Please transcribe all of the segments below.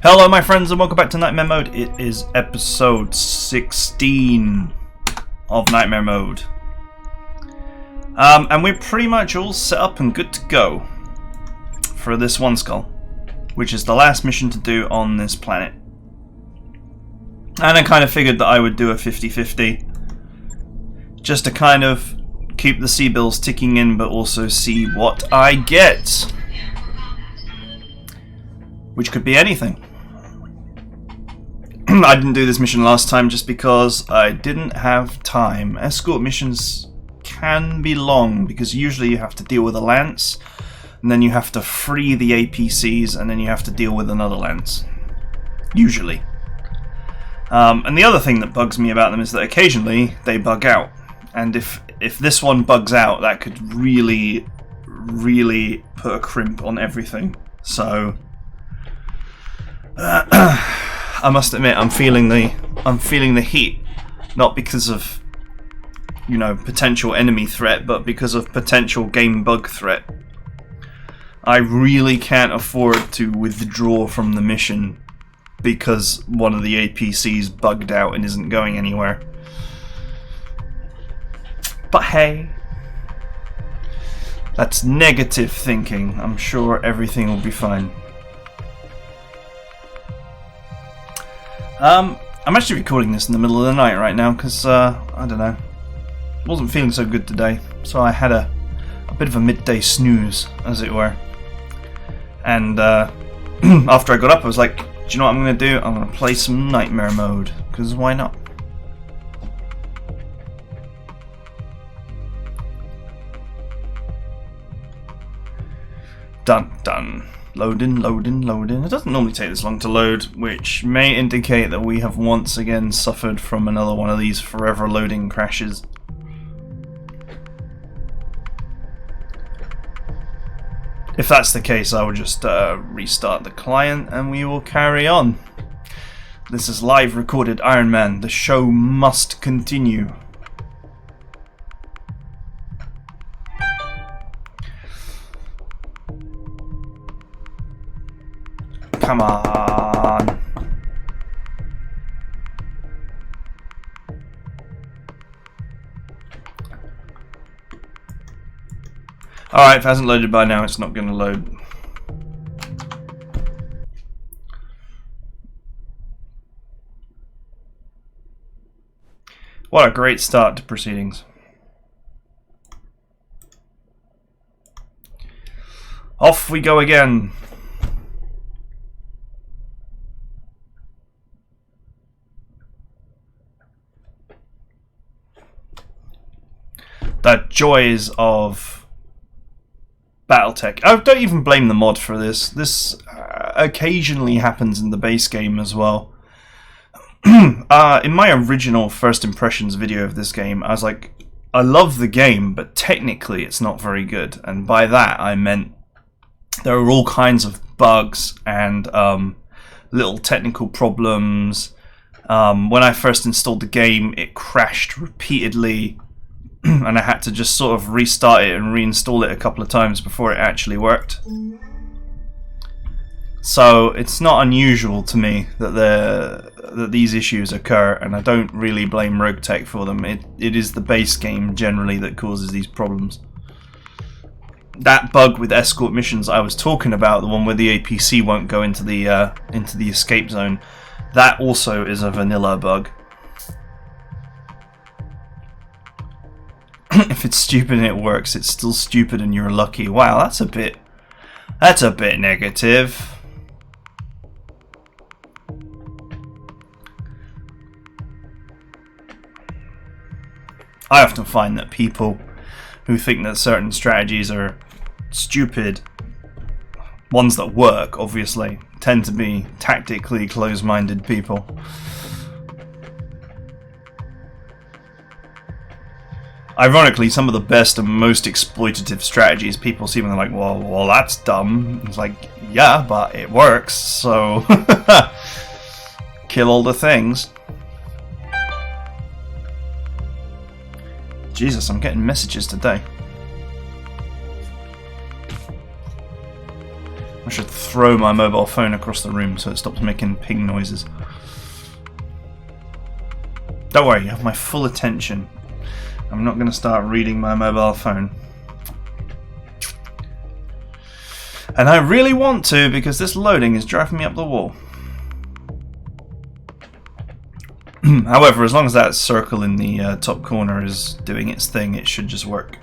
Hello my friends and welcome back to Nightmare Mode. It is episode 16 of Nightmare Mode. And we're pretty much all set up and good to go for this one skull, which is the last mission to do on this planet. And I kind of figured that I would do a 50-50 just to kind of keep the sea bills ticking in but also see what I get, which could be anything. I didn't do this mission last time just because I didn't have time. Escort missions can be long because usually you have to deal with a lance and then you have to free the APCs and then you have to deal with another lance. Usually. And the other thing that bugs me about them is that occasionally they bug out. And if this one bugs out, that could really put a crimp on everything. So I must admit, I'm feeling the heat, not because of, you know, potential enemy threat, but because of potential game bug threat. I really can't afford to withdraw from the mission because one of the APCs bugged out and isn't going anywhere. But hey, that's negative thinking. I'm sure everything will be fine. I'm actually recording this in the middle of the night right now because, I don't know, wasn't feeling so good today, so I had a bit of a midday snooze, as it were. And after I got up I was like, do you know what I'm going to do? I'm going to play some Nightmare Mode, because why not? Dun dun. Loading, loading, loading. It doesn't normally take this long to load, which may indicate that we have once again suffered from another one of these forever loading crashes. If that's the case, I will just restart the client and we will carry on. This is live recorded Iron Man. The show must continue. Come on. Alright, if it hasn't loaded by now, it's not going to load. What a great start to proceedings. Off we go again. The joys of RogueTech. I don't even blame the mod for this. This occasionally happens in the base game as well. In my original first impressions video of this game, I was like, I love the game, but technically it's not very good. And by that I meant there are all kinds of bugs and little technical problems. When I first installed the game, it crashed repeatedly. And I had to just sort of restart it and reinstall it a couple of times before it actually worked. So it's not unusual to me that these issues occur, and I don't really blame RogueTech for them. It is the base game generally that causes these problems. That bug with escort missions I was talking about, the one where the APC won't go into the escape zone, that also is a vanilla bug. If it's stupid and it works, it's still stupid and you're lucky. Wow, that's a bit negative. I often find that people who think that certain strategies are stupid, ones that work, obviously, tend to be tactically close-minded people. Ironically, some of the best and most exploitative strategies, people see when they're like, well, that's dumb. It's like, yeah, but it works, so kill all the things. Jesus, I'm getting messages today. should throw my mobile phone across the room so it stops making ping noises. Don't worry, you have my full attention. I'm not going to start reading my mobile phone. And I really want to, because this loading is driving me up the wall. However, as long as that circle in the top corner is doing its thing, it should just work.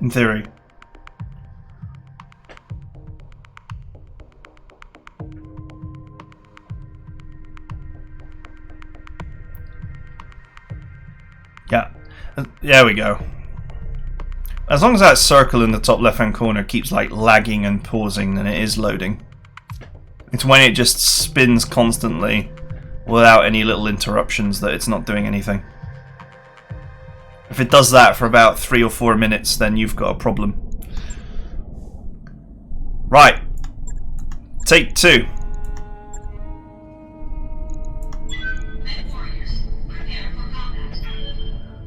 In theory. Yeah, there we go. As long as that circle in the top left hand corner keeps like lagging and pausing, then it is loading. It's when it just spins constantly without any little interruptions that it's not doing anything. If it does that for about 3 or 4 minutes, then you've got a problem. Right. Take 2.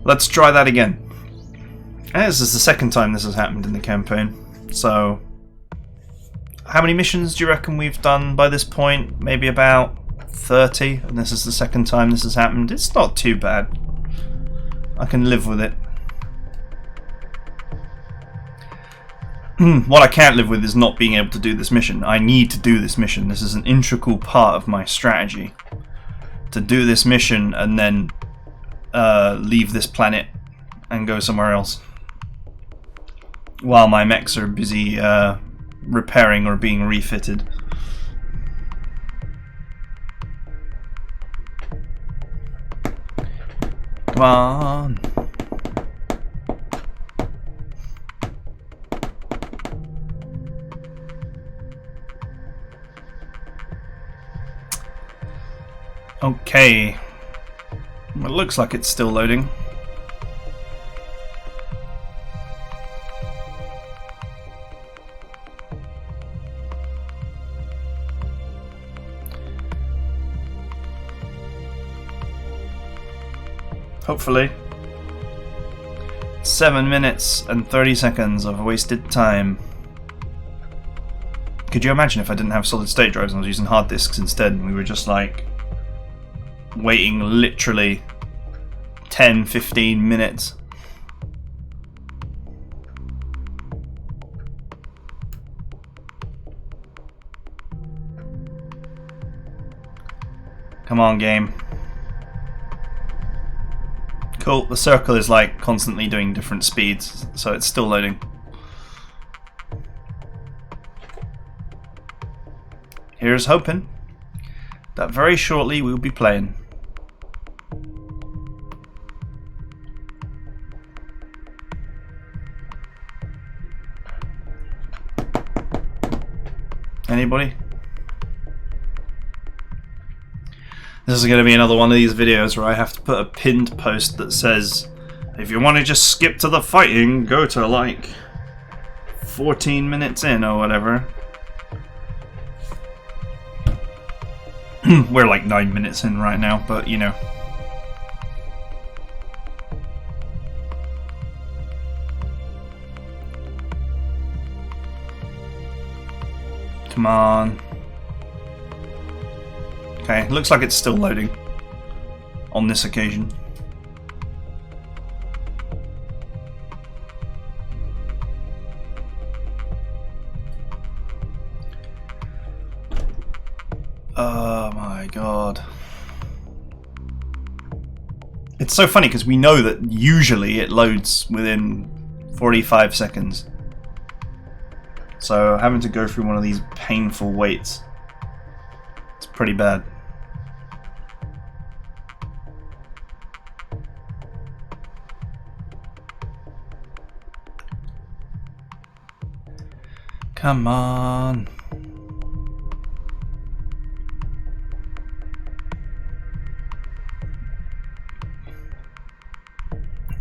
Let's try that again. And this is the second time this has happened in the campaign. So, how many missions do you reckon we've done by this point? Maybe about 30, and this is the second time this has happened. It's not too bad. I can live with it. What I can't live with is not being able to do this mission. I need to do this mission. This is an integral part of my strategy. To do this mission and then leave this planet and go somewhere else. While my mechs are busy repairing or being refitted. Come on. Okay. Well, it looks like it's still loading. Hopefully. 7 minutes and 30 seconds of wasted time. Could you imagine if I didn't have solid state drives and I was using hard disks instead and we were just like waiting literally 10-15 minutes? Come on, game. Cool, the circle is like constantly doing different speeds, so it's still loading. Here's hoping that very shortly we'll be playing. Anybody? This is going to be another one of these videos where I have to put a pinned post that says, if you want to just skip to the fighting, go to like 14 minutes in or whatever. We're like 9 minutes in right now, but you know. Come on. Okay, looks like it's still loading on this occasion. Oh my god. It's so funny because we know that usually it loads within 45 seconds. So having to go through one of these painful waits, it's pretty bad. Come on.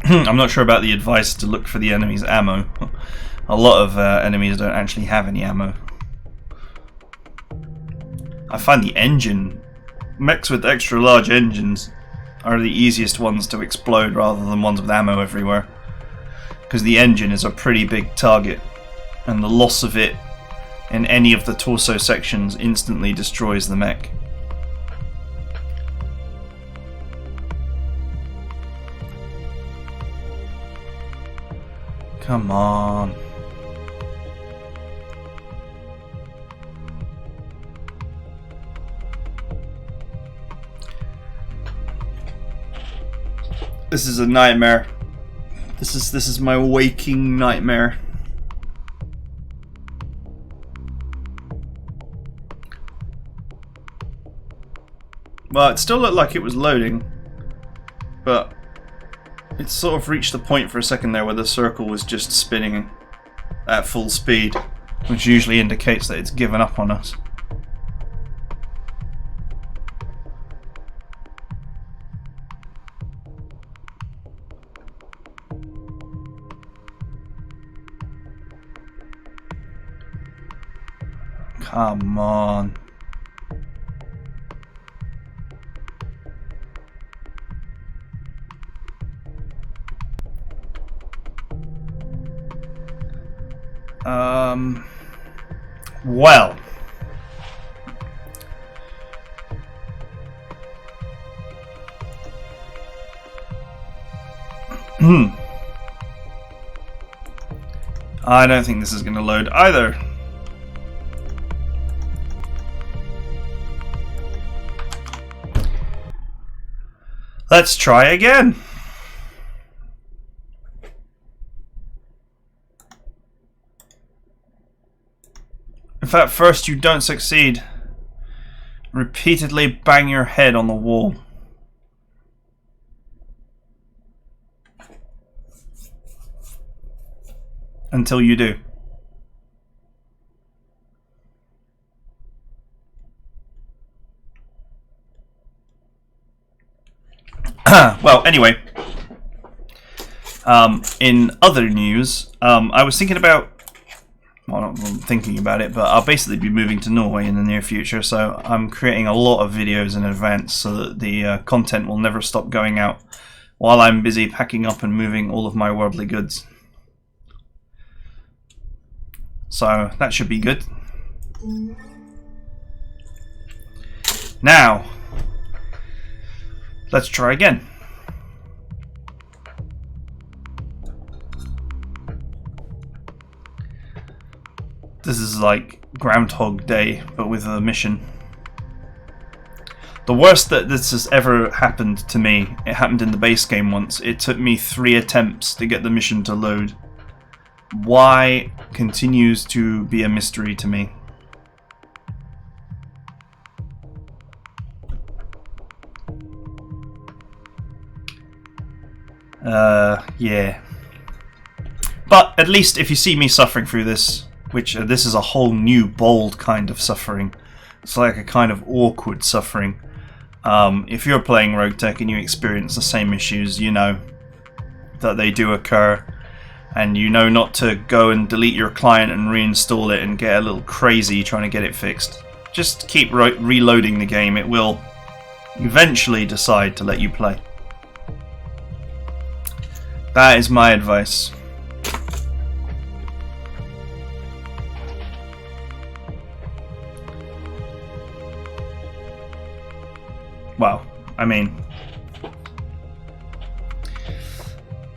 I'm not sure about the advice to look for the enemy's ammo. A lot of enemies don't actually have any ammo. I find the engine Mechs with extra large engines are the easiest ones to explode rather than ones with ammo everywhere. Because the engine is a pretty big target, and the loss of it in any of the torso sections instantly destroys the mech. Come on. This is a nightmare. This is my waking nightmare. Well, it still looked like it was loading, but it sort of reached the point for a second there where the circle was just spinning at full speed, which usually indicates that it's given up on us. Come on. Well. I don't think this is going to load either. Let's try again. If at first you don't succeed, repeatedly bang your head on the wall. Until you do. Well, anyway, in other news, I was thinking about, well, not thinking about it, but I'll basically be moving to Norway in the near future, so I'm creating a lot of videos in advance so that the content will never stop going out while I'm busy packing up and moving all of my worldly goods. So that should be good. Now, let's try again. This is like Groundhog Day, but with a mission. The worst that this has ever happened to me, it happened in the base game once. It took me 3 attempts to get the mission to load. Why continues to be a mystery to me. Yeah. But at least if you see me suffering through this, which this is a whole new bold kind of suffering. It's like a kind of awkward suffering. If you're playing RogueTech and you experience the same issues, you know that they do occur, and you know not to go and delete your client and reinstall it and get a little crazy trying to get it fixed. Just keep reloading the game. It will eventually decide to let you play. That is my advice. Well, I mean,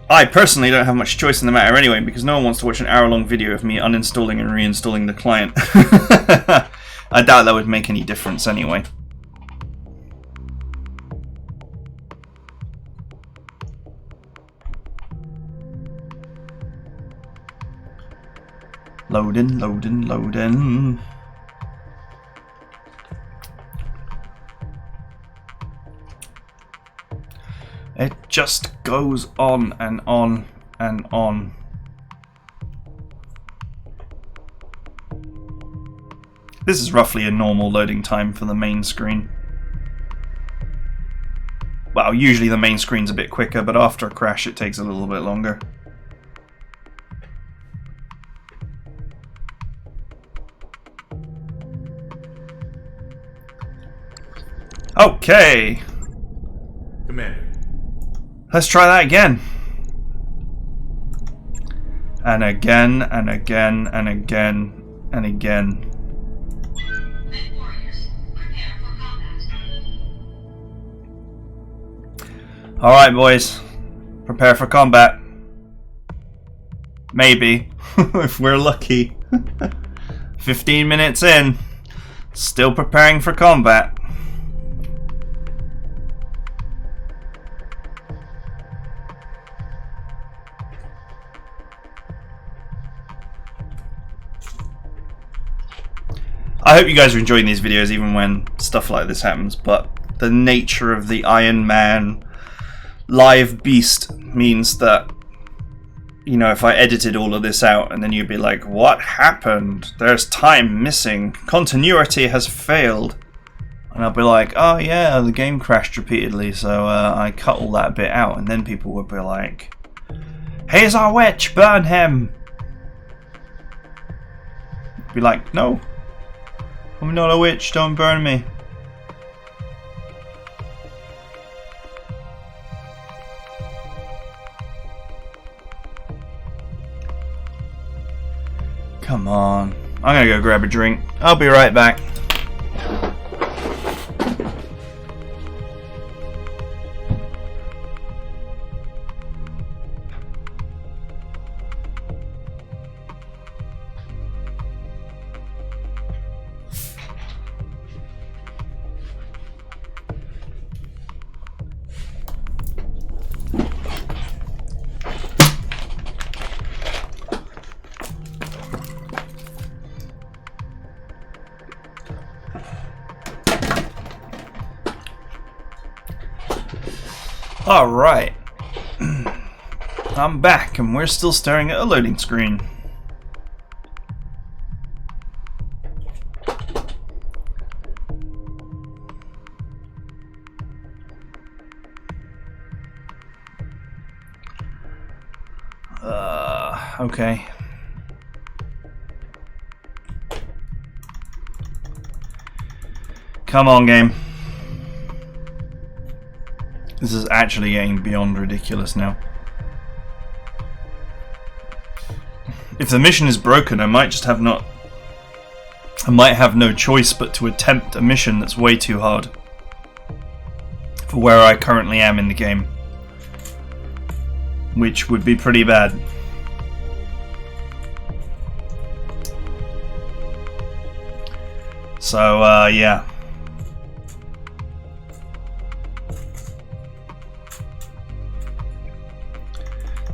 I personally don't have much choice in the matter anyway, because no one wants to watch an hour-long video of me uninstalling and reinstalling the client. I doubt that would make any difference anyway. Loading, loading, loading. It just goes on and on and on. This is roughly a normal loading time for the main screen. Well, usually the main screen's a bit quicker, but after a crash it takes a little bit longer. Okay. Commander. Let's try that again. And again, and again, and again, and again. Alright, boys. Prepare for combat. Maybe. If we're lucky. 15 minutes in. Still preparing for combat. I hope you guys are enjoying these videos even when stuff like this happens, but the nature of the Iron Man live beast means that, you know, if I edited all of this out and then you'd be like, what happened? There's time missing. Continuity has failed. And I'll be like, oh yeah, the game crashed repeatedly, so I cut all that bit out. And then people would be like, here's our witch, burn him. Be like, no. I'm not a witch, don't burn me. Come on. I'm gonna go grab a drink. I'll be right back. Alright, I'm back and we're still staring at a loading screen. Okay. Come on, game. This is actually getting beyond ridiculous now. If the mission is broken, I might have no choice but to attempt a mission that's way too hard for where I currently am in the game, which would be pretty bad. So, yeah.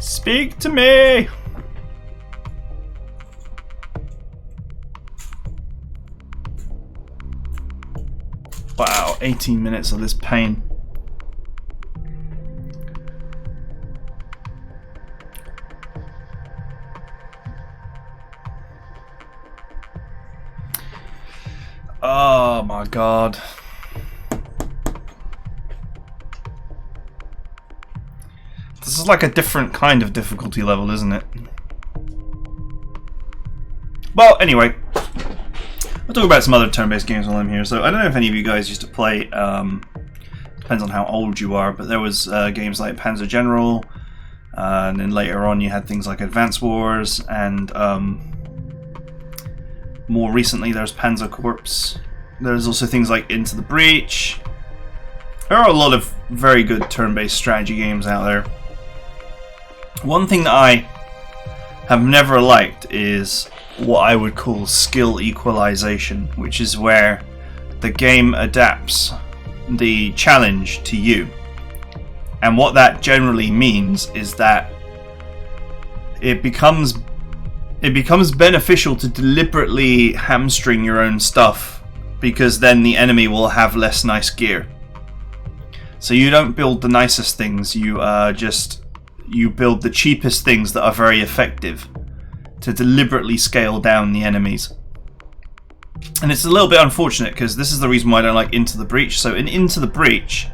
Speak to me! Wow, 18 minutes of this pain. Oh my god. This is like a different kind of difficulty level, isn't it? Well, anyway, we'll talk about some other turn-based games while I'm here. So I don't know if any of you guys used to play, depends on how old you are, but there was games like Panzer General, and then later on you had things like Advance Wars, and more recently there's Panzer Corps. There's also things like Into the Breach. There are a lot of very good turn-based strategy games out there. One thing that I have never liked is what I would call skill equalization, which is where the game adapts the challenge to you. And what that generally means is that it becomes beneficial to deliberately hamstring your own stuff, because then the enemy will have less nice gear. So you don't build the nicest things, you build the cheapest things that are very effective to deliberately scale down the enemies. And it's a little bit unfortunate because this is the reason why I don't like Into the Breach. So in Into the Breach,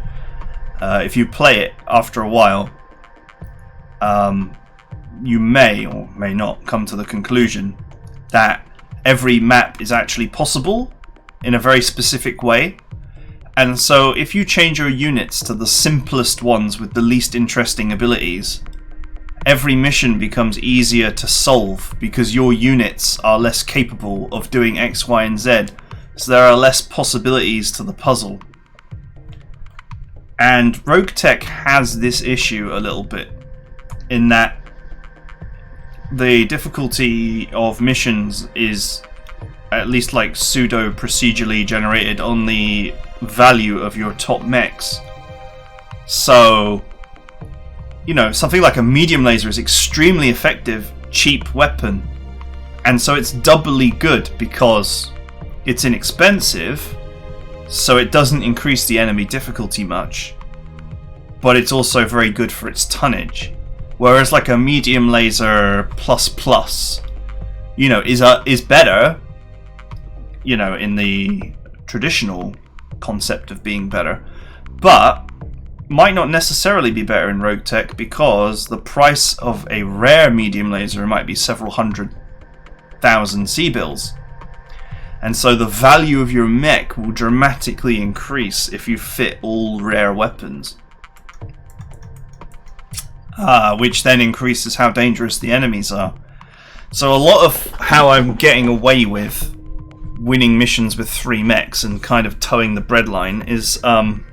if you play it after a while, you may or may not come to the conclusion that every map is actually possible in a very specific way, And so if you change your units to the simplest ones with the least interesting abilities, every mission becomes easier to solve because your units are less capable of doing X, Y, and Z. So there are less possibilities to the puzzle. And RogueTech has this issue a little bit, in that the difficulty of missions is at least like pseudo procedurally generated on the value of your top mechs. So, you know, something like a medium laser is extremely effective, cheap weapon, and so it's doubly good because it's inexpensive, so it doesn't increase the enemy difficulty much, but it's also very good for its tonnage. Whereas like a medium laser plus, you know, is better, you know, in the traditional concept of being better, but might not necessarily be better in RogueTech because the price of a rare medium laser might be several 100,000 C-bills. And so the value of your mech will dramatically increase if you fit all rare weapons. Which then increases how dangerous the enemies are. So a lot of how I'm getting away with winning missions with 3 mechs and kind of towing the breadline is I'm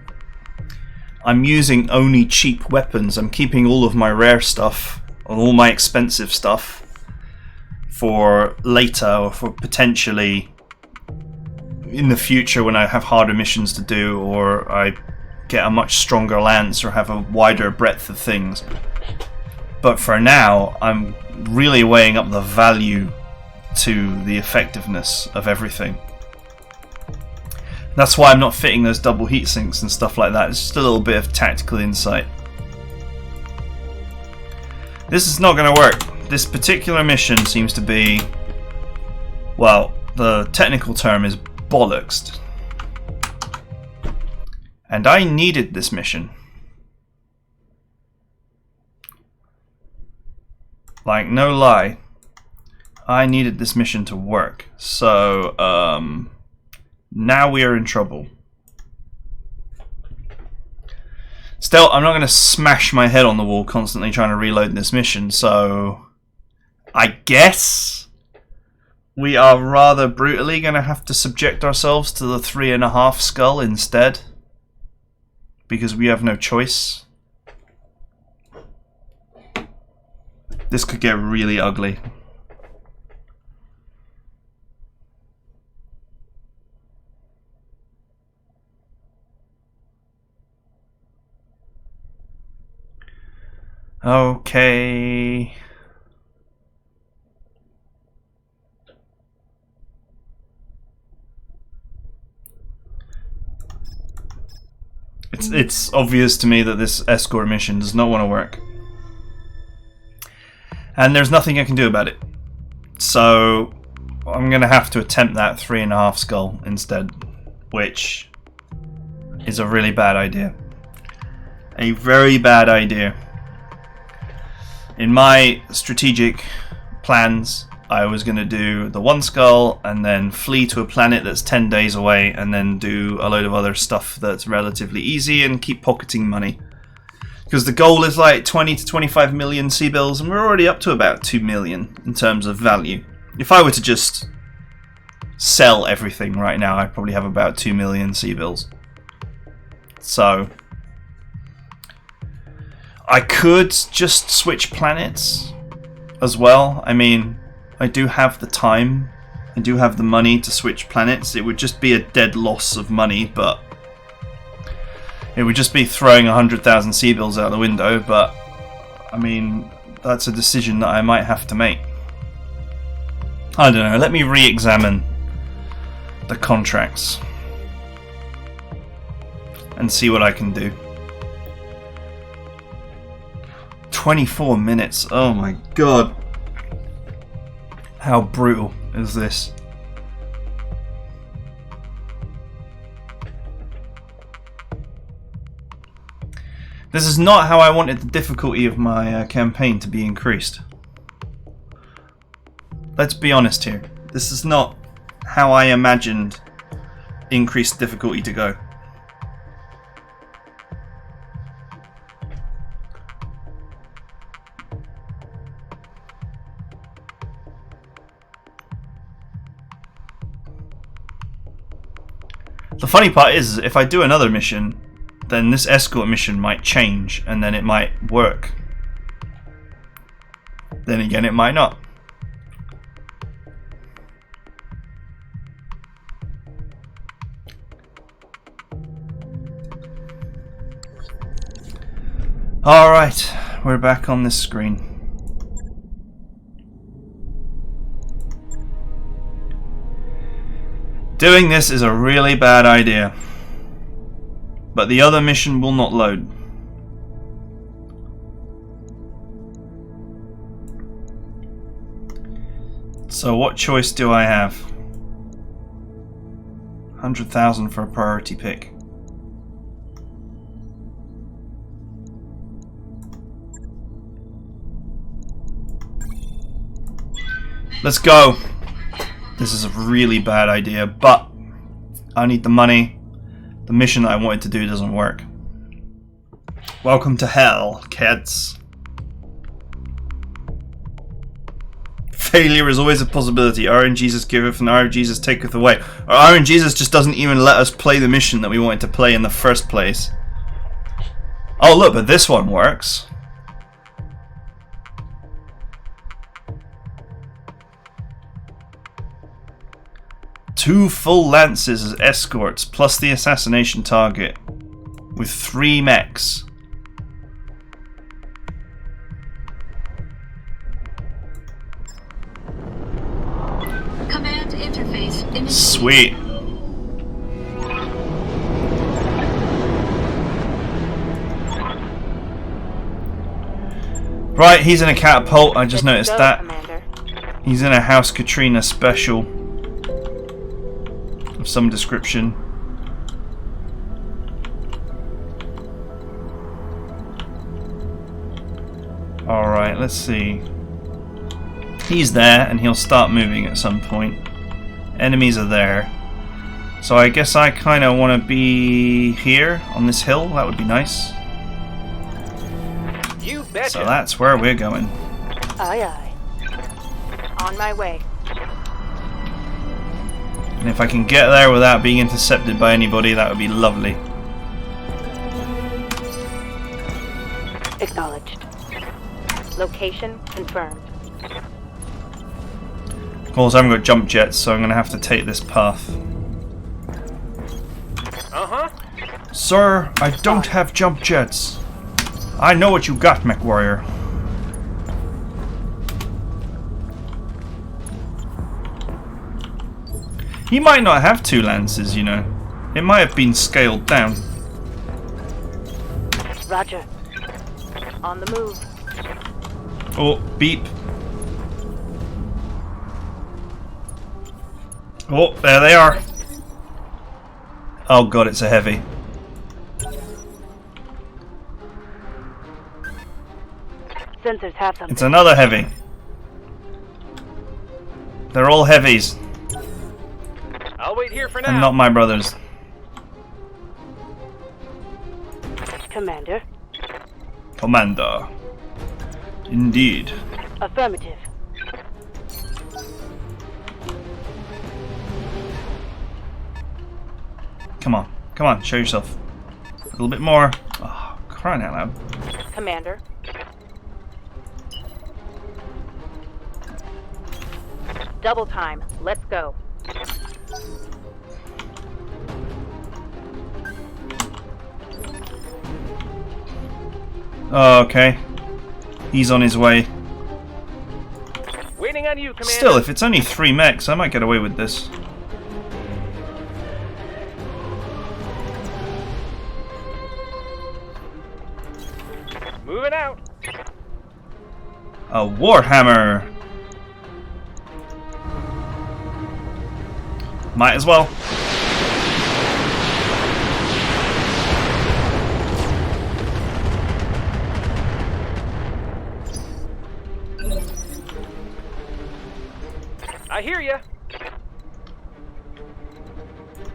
using only cheap weapons. I'm keeping all of my rare stuff and all my expensive stuff for later, or for potentially in the future when I have harder missions to do, or I get a much stronger lance or have a wider breadth of things. But for now, I'm really weighing up the value to the effectiveness of everything. That's why I'm not fitting those double heat sinks and stuff like that. It's just a little bit of tactical insight. This is not going to work. This particular mission seems to be, well, the technical term is bollocks. And I needed this mission. Like, no lie. I needed this mission to work. So, now we are in trouble. Still, I'm not going to smash my head on the wall constantly trying to reload this mission, so I guess we are rather brutally going to have to subject ourselves to the 3.5 skull instead, because we have no choice. This could get really ugly. Okay. It's obvious to me that this escort mission does not want to work. And there's nothing I can do about it. So I'm going to have to attempt that 3.5 skull instead, which is a really bad idea. A very bad idea. In my strategic plans, I was going to do the 1 skull and then flee to a planet that's 10 days away and then do a load of other stuff that's relatively easy and keep pocketing money. Because the goal is like 20 to 25 million C-bills, and we're already up to about 2 million in terms of value. If I were to just sell everything right now, I'd probably have about 2 million C-bills. So I could just switch planets as well. I mean, I do have the time, I do have the money to switch planets. It would just be a dead loss of money, but it would just be throwing 100,000 C-bills out the window, but I mean, that's a decision that I might have to make. I don't know, let me re-examine the contracts and see what I can do. 24 minutes, oh my god. How brutal is this? This is not how I wanted the difficulty of my campaign to be increased. Let's be honest here. This is not how I imagined increased difficulty to go. The funny part is, if I do another mission, then this escort mission might change, and then it might work. Then again, it might not. Alright, we're back on this screen. Doing this is a really bad idea. But the other mission will not load. So what choice do I have? 100,000 for a priority pick. Let's go. This is a really bad idea, but I need the money. The mission that I wanted to do doesn't work. Welcome to hell, kids. Failure is always a possibility. RNGesus giveth and RNGesus taketh away. Or RNGesus just doesn't even let us play the mission that we wanted to play in the first place. Oh look, but this one works. Two full lances as escorts, plus the assassination target, with 3 mechs. Command interface initiated. Sweet. Right, he's in a catapult. I just noticed that. Commander. He's in a House Katrina special of some description. Alright, let's see. He's there and he'll start moving at some point. Enemies are there. So I guess I kind of want to be here on this hill. That would be nice. You betcha. So that's where we're going. Aye, aye. On my way. And if I can get there without being intercepted by anybody, that would be lovely. Acknowledged. Location confirmed. Of course, I haven't got jump jets, so I'm going to have to take this path. Uh-huh. Sir, I don't have jump jets. I know what you got, MechWarrior. He might not have 2 lances, you know. It might have been scaled down. Roger. On the move. Oh, beep. Oh, there they are. Oh god, it's a heavy. Sensors have something. It's another heavy. They're all heavies, I'll wait here for and not my brothers. Commander. Commander. Indeed. Affirmative. Come on, show yourself. A little bit more. Oh, crying out loud. Commander. Double time. Let's go. Oh, okay. He's on his way. Waiting on you, Commander. Still, if it's only 3 mechs, I might get away with this. Moving out. A Warhammer! Might as well. I hear ya.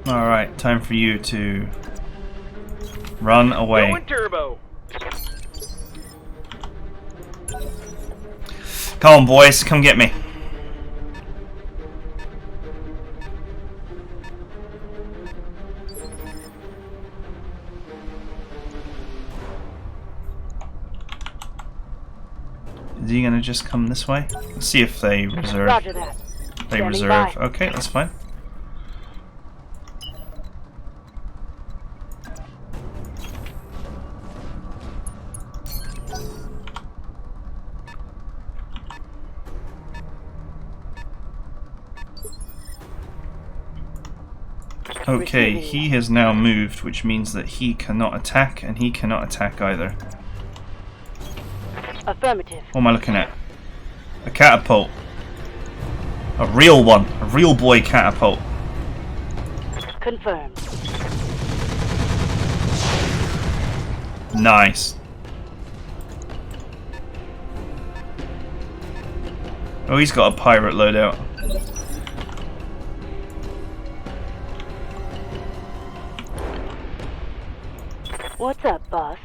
Alright, time for you to run away. Going turbo. Come on, boys, come get me. Is he going to just come this way? Let's see if they reserve. Roger that. They Standing reserve. by. Okay, that's fine. Okay, he has now moved, which means that he cannot attack, and he cannot attack either. Affirmative. What am I looking at? A catapult. A real one. A real boy catapult. Confirmed. Nice. Oh, he's got a pirate loadout. What's up, boss?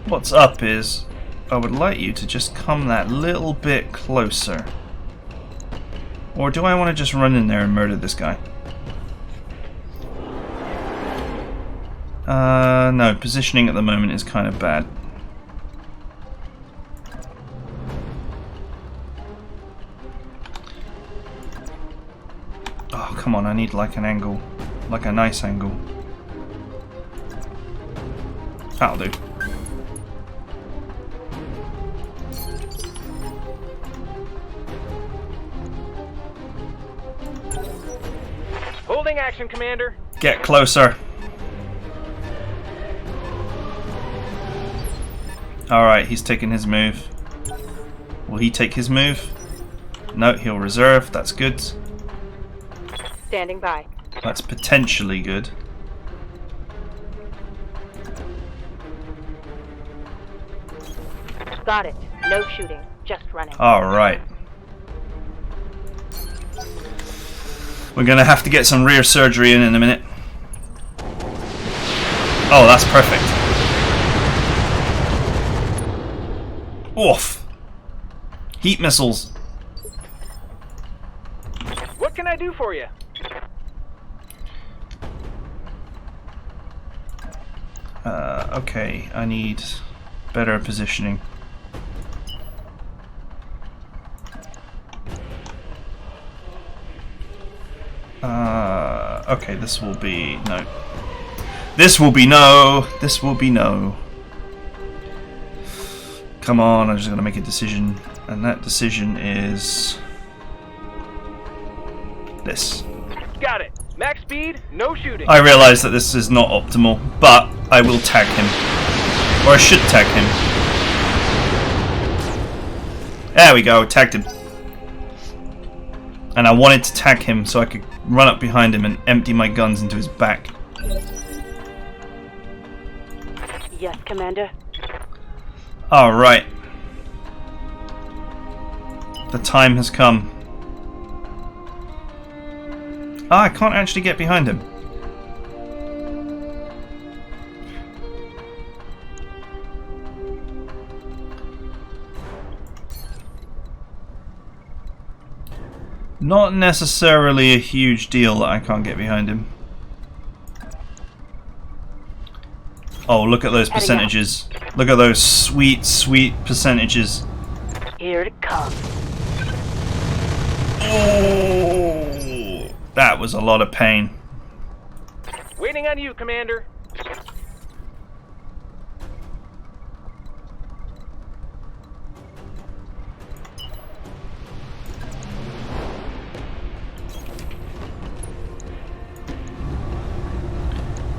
What's up is, I would like you to just come that little bit closer. Or do I want to just run in there and murder this guy? No, positioning at the moment is kind of bad. Oh, come on, I need like an angle. Like a nice angle. That'll do. Holding action, Commander. Get closer. Alright, he's taking his move. Will he take his move? No, he'll reserve. That's good. Standing by. That's potentially good. Got it. No shooting. Just running. Alright. We're gonna have to get some rear surgery in a minute. Oh, that's perfect. Oof. Heat missiles. What can I do for you? Okay, I need better positioning. Okay, this will be no. This will be no. This will be no. Come on, I'm just gonna make a decision, and that decision is this. Got it. Max speed, no shooting. I realise that this is not optimal, but I will tag him. Or I should tag him. There we go, tagged him. And I wanted to tag him so I could run up behind him and empty my guns into his back. Yes, Commander. Alright. The time has come. Ah, I can't actually get behind him. Not necessarily a huge deal that I can't get behind him. Oh, look at those percentages. Look at those sweet, sweet percentages. Here it comes. Oh, that was a lot of pain. Waiting on you, Commander.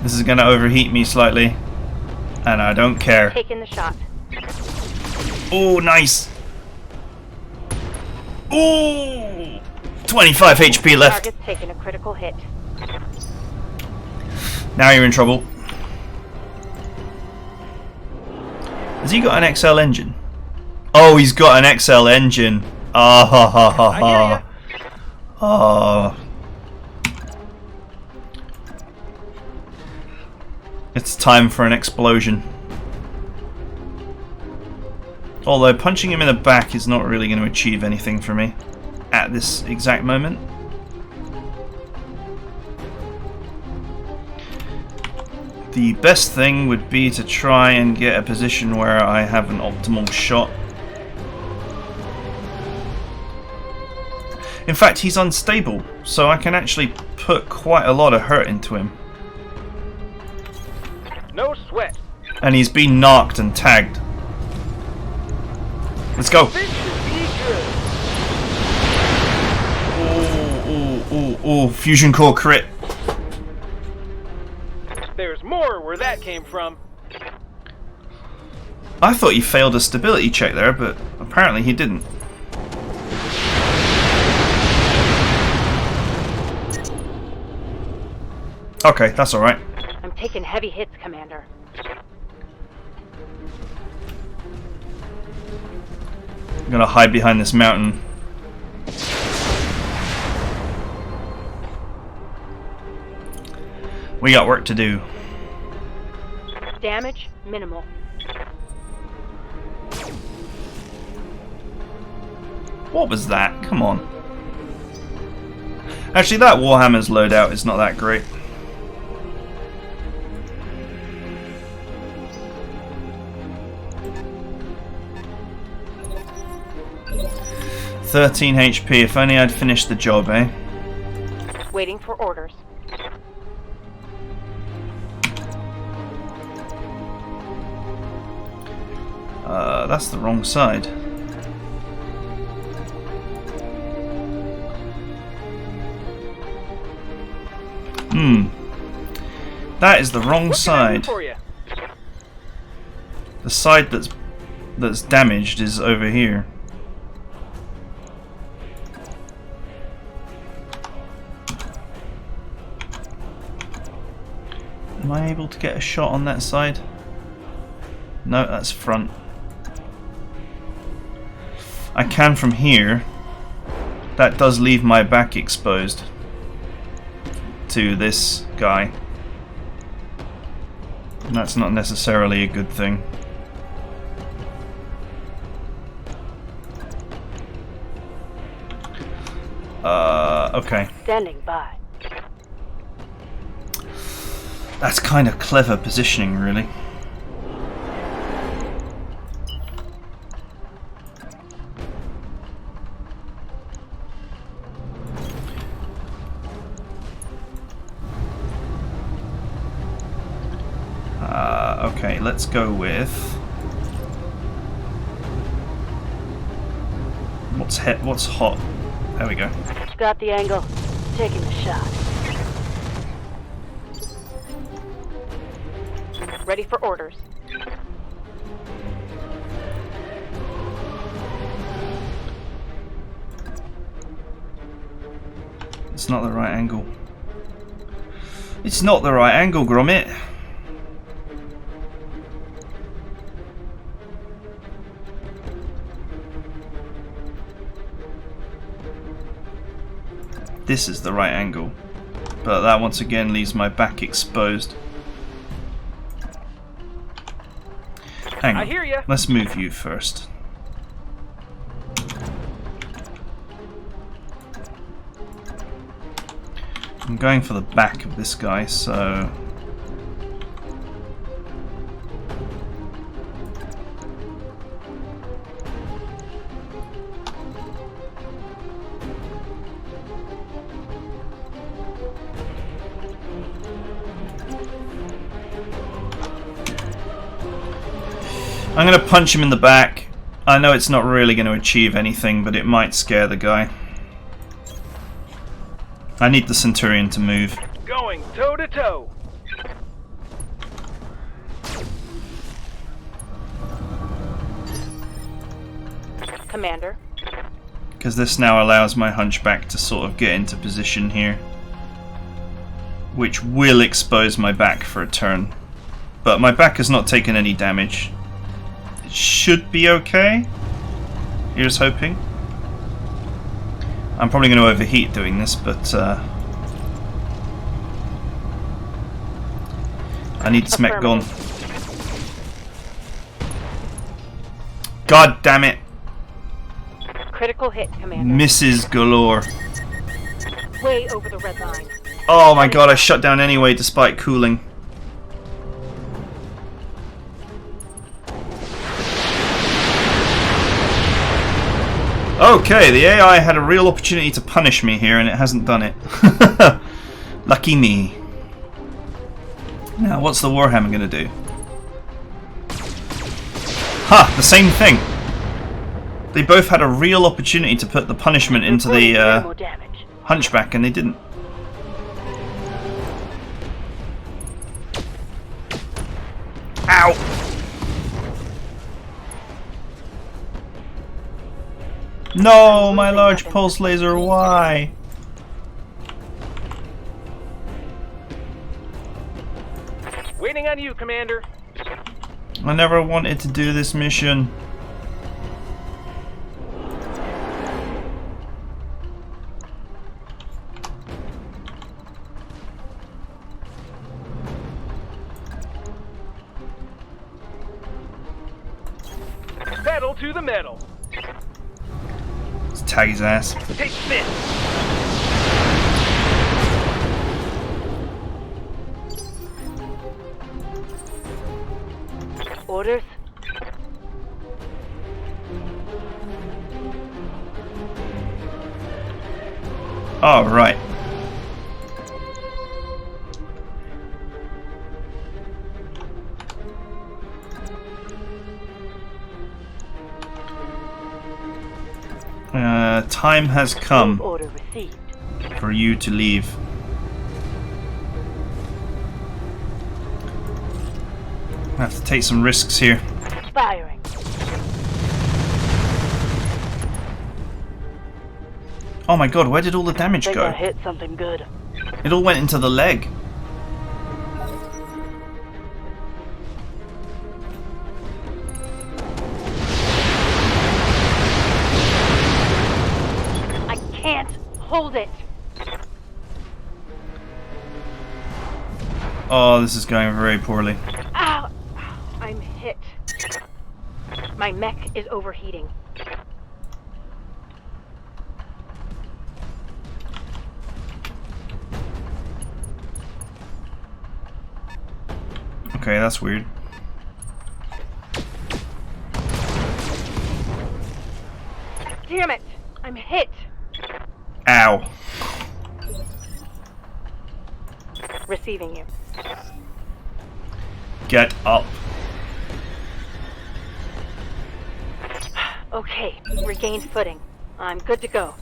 This is going to overheat me slightly, and I don't care. Taking the shot. Oh, nice. Oh, 25 HP left. Target's taking a critical hit. Now you're in trouble. Has he got an XL engine? Oh, he's got an XL engine. Ah ha ha ha I hear ha. Oh. It's time for an explosion. Although punching him in the back is not really going to achieve anything for me at this exact moment. The best thing would be to try and get a position where I have an optimal shot. In fact, he's unstable, so I can actually put quite a lot of hurt into him. No sweat. And he's been narked and tagged. Let's go. This should be good. Oh, fusion core crit. There's more where that came from. I thought he failed a stability check there, but apparently he didn't. Okay, that's alright. I'm taking heavy hits, Commander. I'm gonna hide behind this mountain. We got work to do. Damage minimal. What was that? Come on. Actually, that Warhammer's loadout is not that great. $13 HP. If only I'd finished the job, eh? Waiting for orders. That's the wrong side. That is the wrong What can I do side. for you? The side that's damaged is over here. Am I able to get a shot on that side? No, that's front. I can from here. That does leave my back exposed to this guy. And that's not necessarily a good thing. Okay. Standing by. That's kind of clever positioning, really. Okay, let's go with... What's hot? There we go. Got the angle. Taking the shot. Ready for orders. It's not the right angle. It's not the right angle, Gromit. This is the right angle, but that once again leaves my back exposed. Hang on. I hear ya. Let's move you first. I'm going for the back of this guy, so... I'm going to punch him in the back. I know it's not really going to achieve anything, but it might scare the guy. I need the Centurion to move. Going toe to toe. Commander. Because this now allows my Hunchback to sort of get into position here. Which will expose my back for a turn. But my back has not taken any damage. It should be okay. Here's hoping. I'm probably going to overheat doing this, but I need this mech gone. God damn it! Critical hit, Commander. Misses galore. Way over the red line. Oh my god, I shut down anyway despite cooling. Okay, the AI had a real opportunity to punish me here and it hasn't done it. Lucky me. Now, what's the Warhammer going to do? Ha! The same thing! They both had a real opportunity to put the punishment into the Hunchback and they didn't. Ow! No, my large pulse laser, why? Waiting on you, Commander. I never wanted to do this mission. Pedal to the metal. Let's tag his ass. Take this. Orders? All right. Time has come Order received. for you to leave. I have to take some risks here. Firing. Oh my god, where did all the damage Think go? I hit something good. It all went into the leg. I can't hold it. Oh, this is going very poorly. Ow! I'm hit. My mech is overheating. Okay, that's weird. Damn it! I'm hit. Ow. Receiving you. Get up. Okay, regained footing. I'm good to go.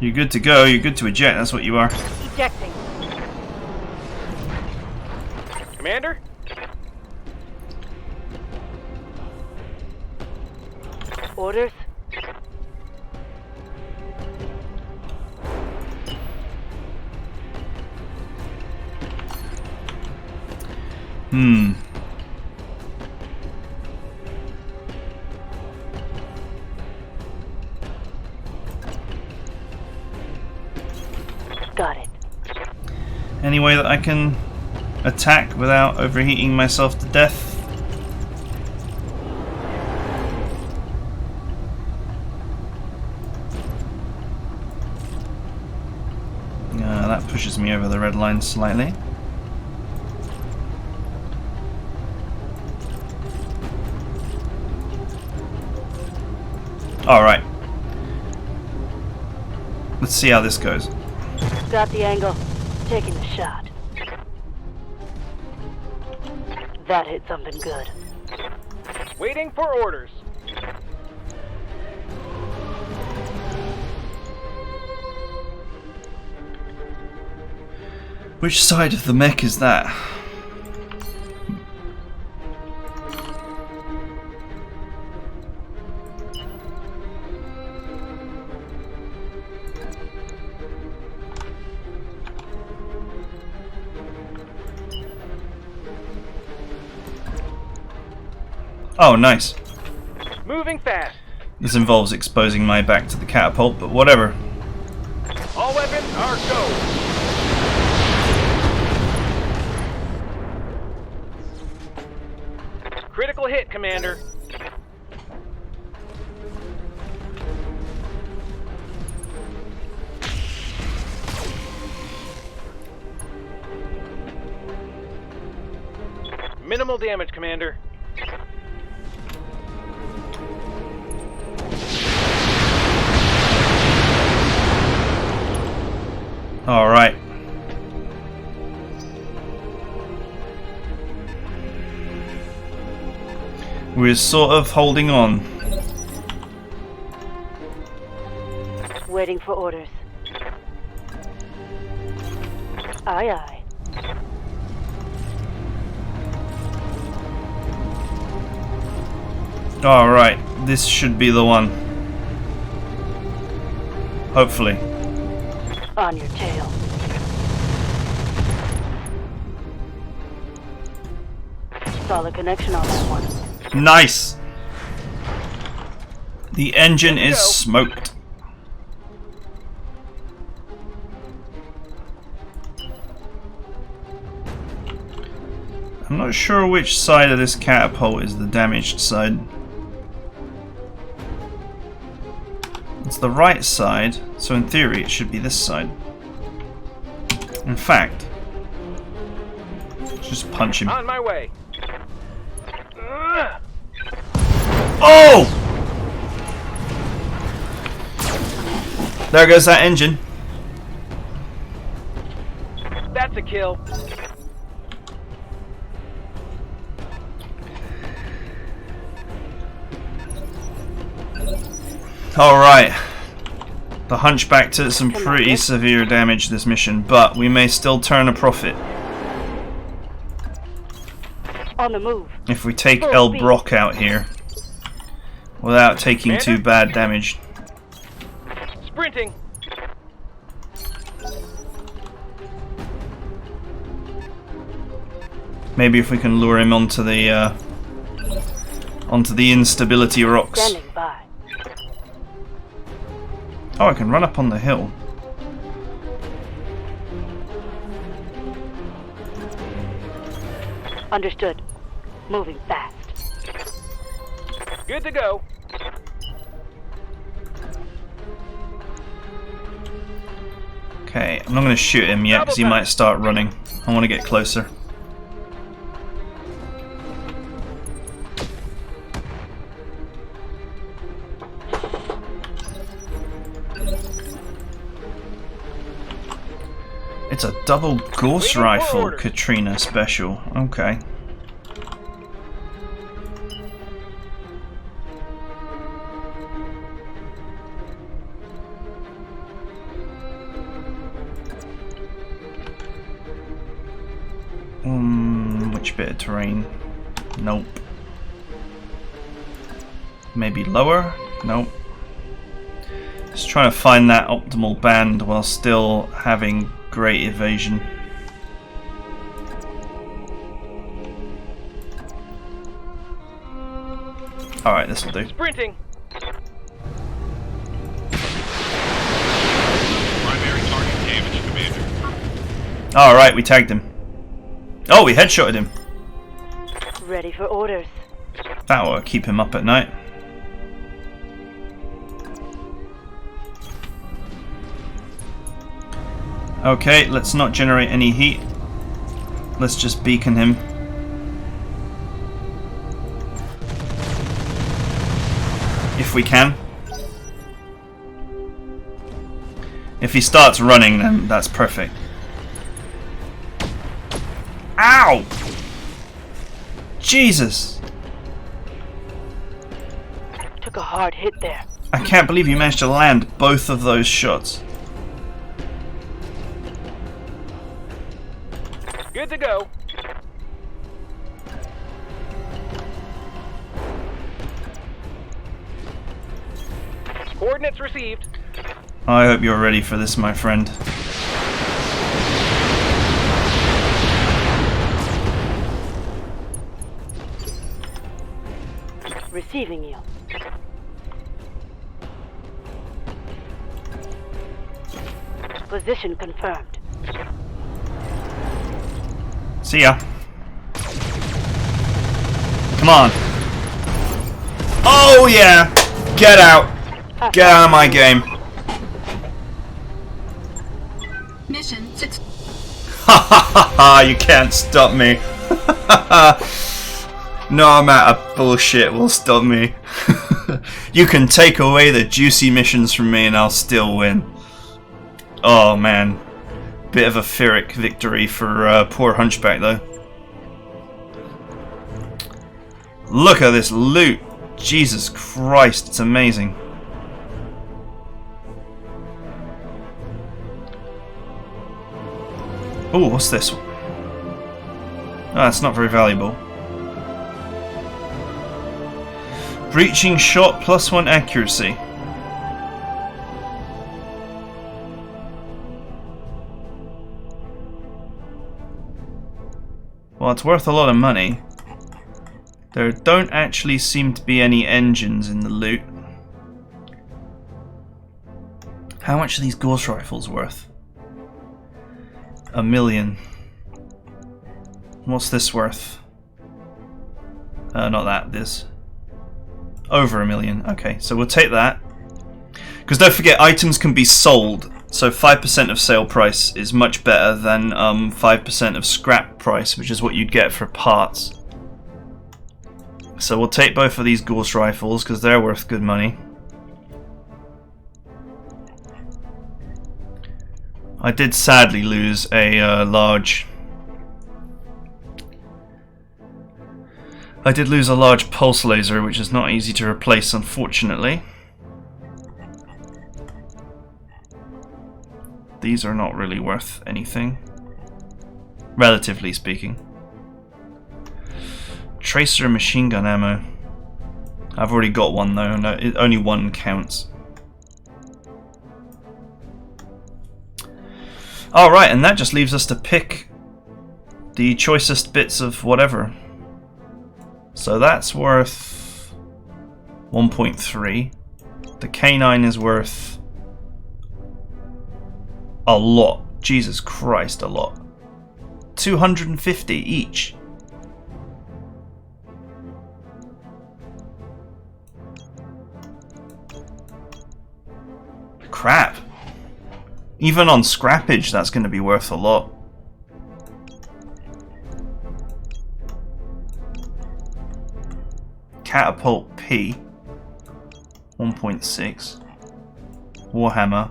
You're good to go, you're good to eject, that's what you are. Ejecting. Commander? Orders? Got it. Any way that I can attack without overheating myself to death? That pushes me over the red line slightly. Alright. Let's see how this goes. Got the angle. Taking the shot. That hit something good. Waiting for orders. Which side of the mech is that? Oh, nice. Moving fast. This involves exposing my back to the catapult, but whatever. All weapons are go. Critical hit, Commander. Minimal damage, Commander. Alright. We're sort of holding on. Waiting for orders. Aye, aye. Alright, this should be the one. Hopefully. On your tail. Solid connection on that one. Nice! The engine is smoked. I'm not sure which side of this catapult is the damaged side. It's the right side, so in theory it should be this side. In fact, let's just punch him. On my way. Oh! There goes that engine. That's a kill. Alright. The Hunchback took some pretty severe damage this mission, but we may still turn a profit. On the move. If we take El Brock out here without taking too bad damage. Sprinting. Maybe if we can lure him onto the instability rocks. Standing by. Oh, I can run up on the hill. Understood. Moving fast. Good to go. Okay, I'm not going to shoot him yet because he might start running. I want to get closer. It's a double Gauss rifle Katrina special. Okay. Which bit of terrain? Nope. Maybe lower? Nope. Just trying to find that optimal band while still having great evasion. Alright, this will do. Sprinting. Primary target damage, Commander. Alright, we tagged him. Oh, we headshotted him. Ready for orders. That will keep him up at night. Okay, let's not generate any heat. Let's just beacon him. If we can. If he starts running, then that's perfect. Ow! Jesus! Took a hard hit there. I can't believe you managed to land both of those shots. Good to go. Coordinates received. I hope you're ready for this, my friend. Receiving you. Position confirmed. See ya. Come on. Oh yeah! Get out! Get out of my game. Mission 6. Ha ha ha ha! You can't stop me. No amount of bullshit will stop me. You can take away the juicy missions from me and I'll still win. Oh man. Bit of a Pyrrhic victory for poor Hunchback, though. Look at this loot! Jesus Christ, it's amazing. Oh, what's this? Oh, that's not very valuable. Breaching shot +1 accuracy. Well, it's worth a lot of money. There don't actually seem to be any engines in the loot. How much are these Gauss rifles worth? $1 million. What's this worth? Not that, this. Over $1 million. Okay, so we'll take that. Because don't forget, items can be sold. So 5% of sale price is much better than 5% of scrap price, which is what you'd get for parts. So we'll take both of these Gauss rifles because they're worth good money. I did sadly lose a large pulse laser, which is not easy to replace, unfortunately. These are not really worth anything, relatively speaking. Tracer machine gun ammo. I've already got one though, no, only one counts. Alright, and that just leaves us to pick the choicest bits of whatever. So that's worth 1.3. The K9 is worth a lot. Jesus Christ, a lot. 250 each. Crap. Even on scrappage, that's going to be worth a lot. Catapult P. 1.6. Warhammer.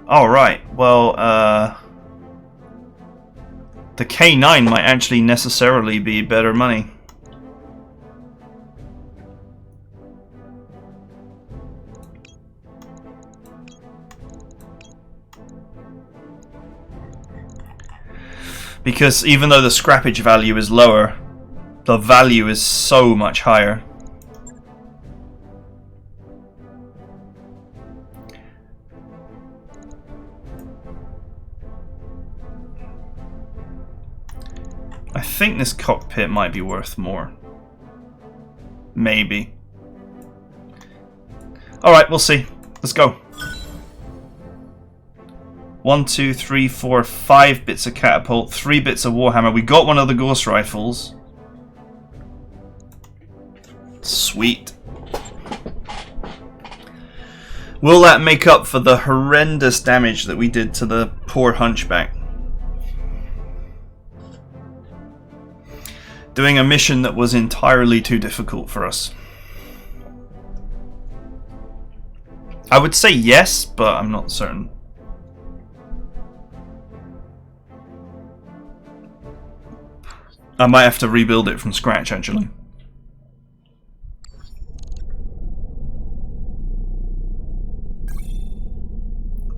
Alright, well, the K9 might actually necessarily be better money. Because even though the scrappage value is lower, the value is so much higher. I think this cockpit might be worth more. Maybe. Alright, we'll see. Let's go. 1, 2, 3, 4, 5 bits of catapult, 3 bits of Warhammer. We got one of the Gauss rifles. Sweet. Will that make up for the horrendous damage that we did to the poor Hunchback? Doing a mission that was entirely too difficult for us. I would say yes, but I'm not certain. I might have to rebuild it from scratch, actually.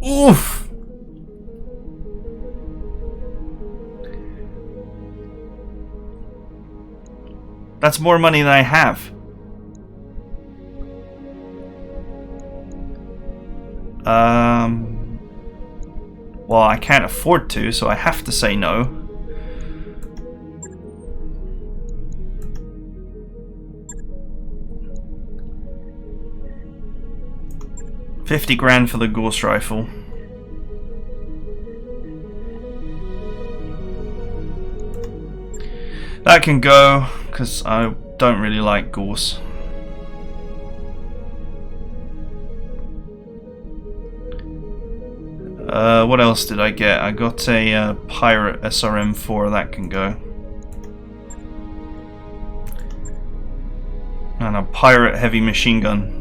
Oof! That's more money than I have. Well, I can't afford to, so I have to say no. $50 grand for the Gauss rifle. That can go, because I don't really like Gauss. What else did I get? I got a Pirate SRM4, that can go. And a Pirate heavy machine gun.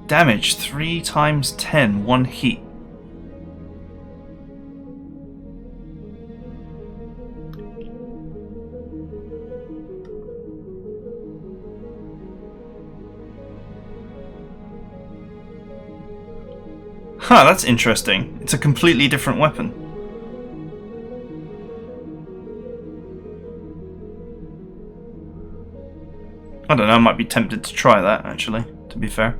Damage 3 times 10, 1 heat. Huh, that's interesting. It's a completely different weapon. I don't know, I might be tempted to try that, actually, to be fair.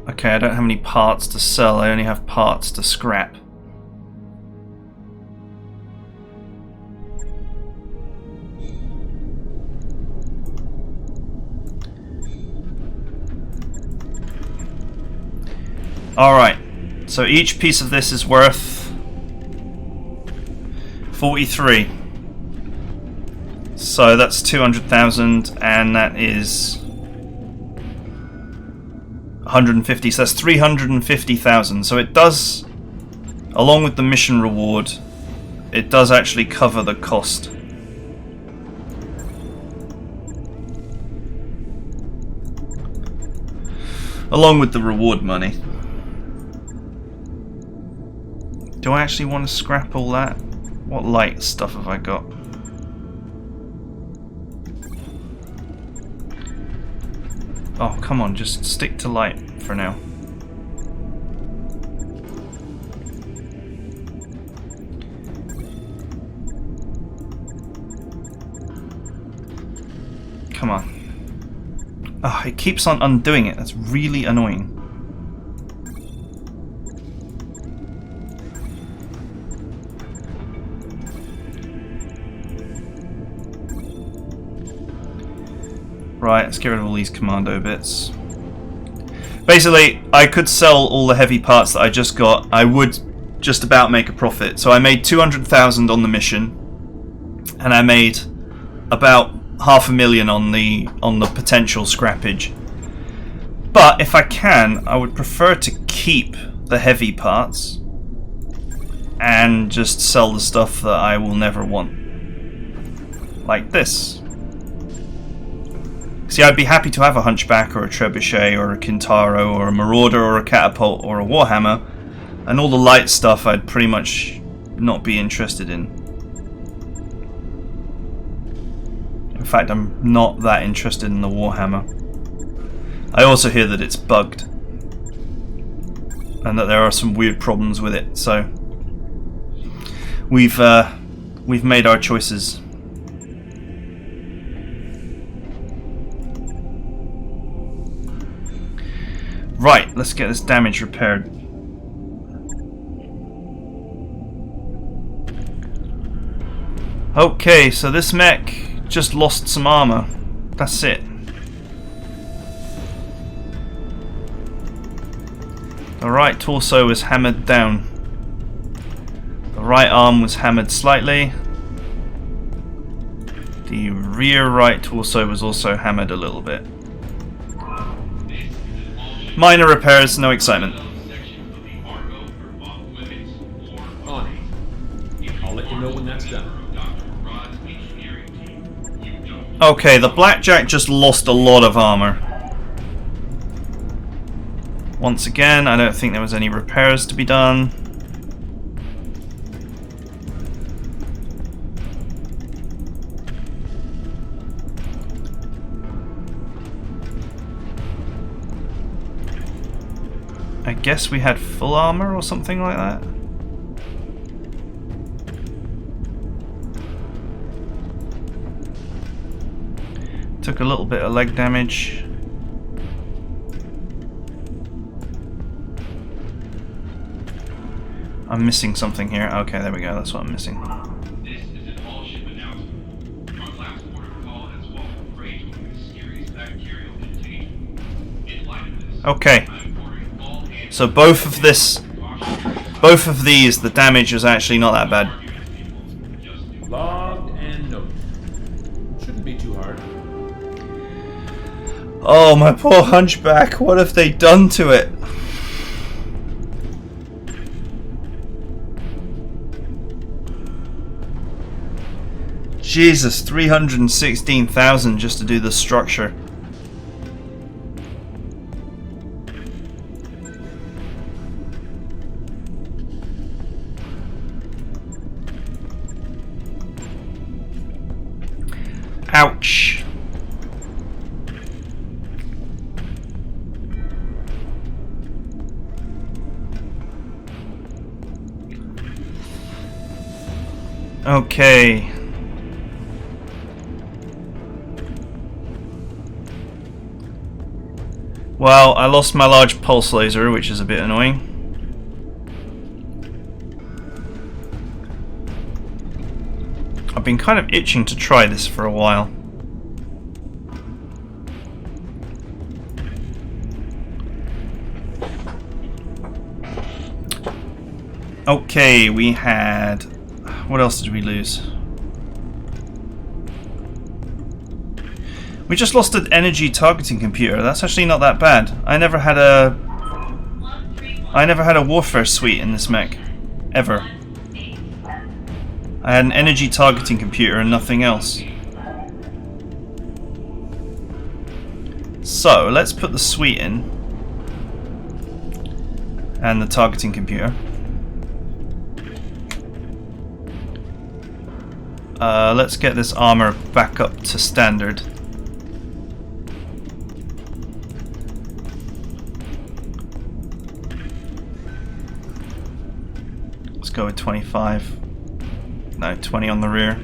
Okay, I don't have any parts to sell, I only have parts to scrap. Alright, so each piece of this is worth 43. So that's 200,000, and that is 150, so that's 350,000. So it does, along with the mission reward, it does actually cover the cost. Along with the reward money. Do I actually want to scrap all that? What light stuff have I got? Oh, come on, just stick to light for now. Come on. Oh, it keeps on undoing it. That's really annoying. Right, let's get rid of all these commando bits. Basically, I could sell all the heavy parts that I just got. I would just about make a profit. So I made 200,000 on the mission, and I made about 500,000 on the potential scrappage. But if I can, I would prefer to keep the heavy parts and just sell the stuff that I will never want. Like this. See, I'd be happy to have a Hunchback or a Trebuchet or a Kintaro or a Marauder or a Catapult or a Warhammer, and all the light stuff I'd pretty much not be interested in. In fact, I'm not that interested in the Warhammer. I also hear that it's bugged and that there are some weird problems with it, so we've made our choices. Right, let's get this damage repaired. Okay, so this mech just lost some armor. That's it. The right torso was hammered down. The right arm was hammered slightly. The rear right torso was also hammered a little bit. Minor repairs, no excitement. On it. I'll let you know when that's done. Okay, the Blackjack just lost a lot of armor. Once again, I don't think there was any repairs to be done. I guess we had full armor or something like that. Took a little bit of leg damage. I'm missing something here. Okay, there we go. That's what I'm missing. This is an all-ship announcement. Our last port of call has swallowed freight with a mysterious bacterial contagion. In light of this, Okay. I'm ordering all hands So both of these, the damage was actually not that bad. Logged and noted. Shouldn't be too hard. Oh, my poor Hunchback. What have they done to it? Jesus, 316,000 just to do the structure. Ouch. Okay. Well, I lost my large pulse laser, which is a bit annoying. I've been kind of itching to try this for a while. Okay, we had... What else did we lose? We just lost an energy targeting computer. That's actually not that bad. I never had a warfare suite in this mech. Ever. I had an energy targeting computer and nothing else. So, let's put the suite in. And the targeting computer. Let's get this armor back up to standard. Let's go with 25. No, 20 on the rear.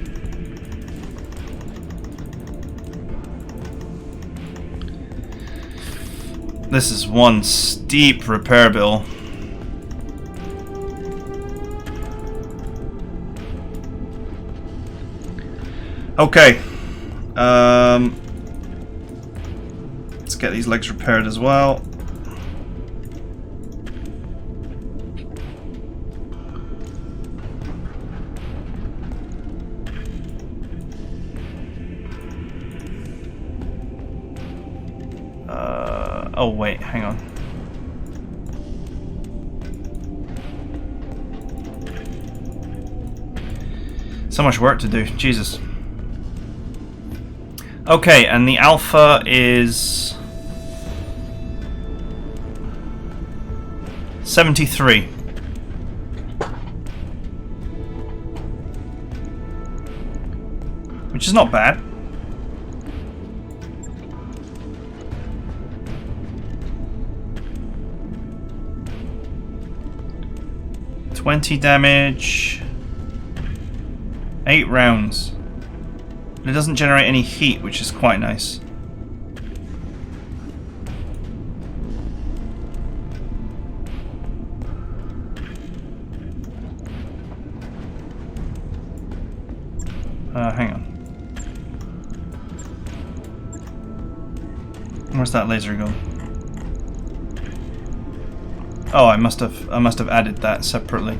This is one steep repair bill. Okay. Let's get these legs repaired as well. Oh wait, hang on. So much work to do, Jesus. Okay, and the alpha is 73. Which is not bad. $20 damage. 8 rounds. It doesn't generate any heat, which is quite nice. Hang on. Where's that laser going? Oh, I must have added that separately.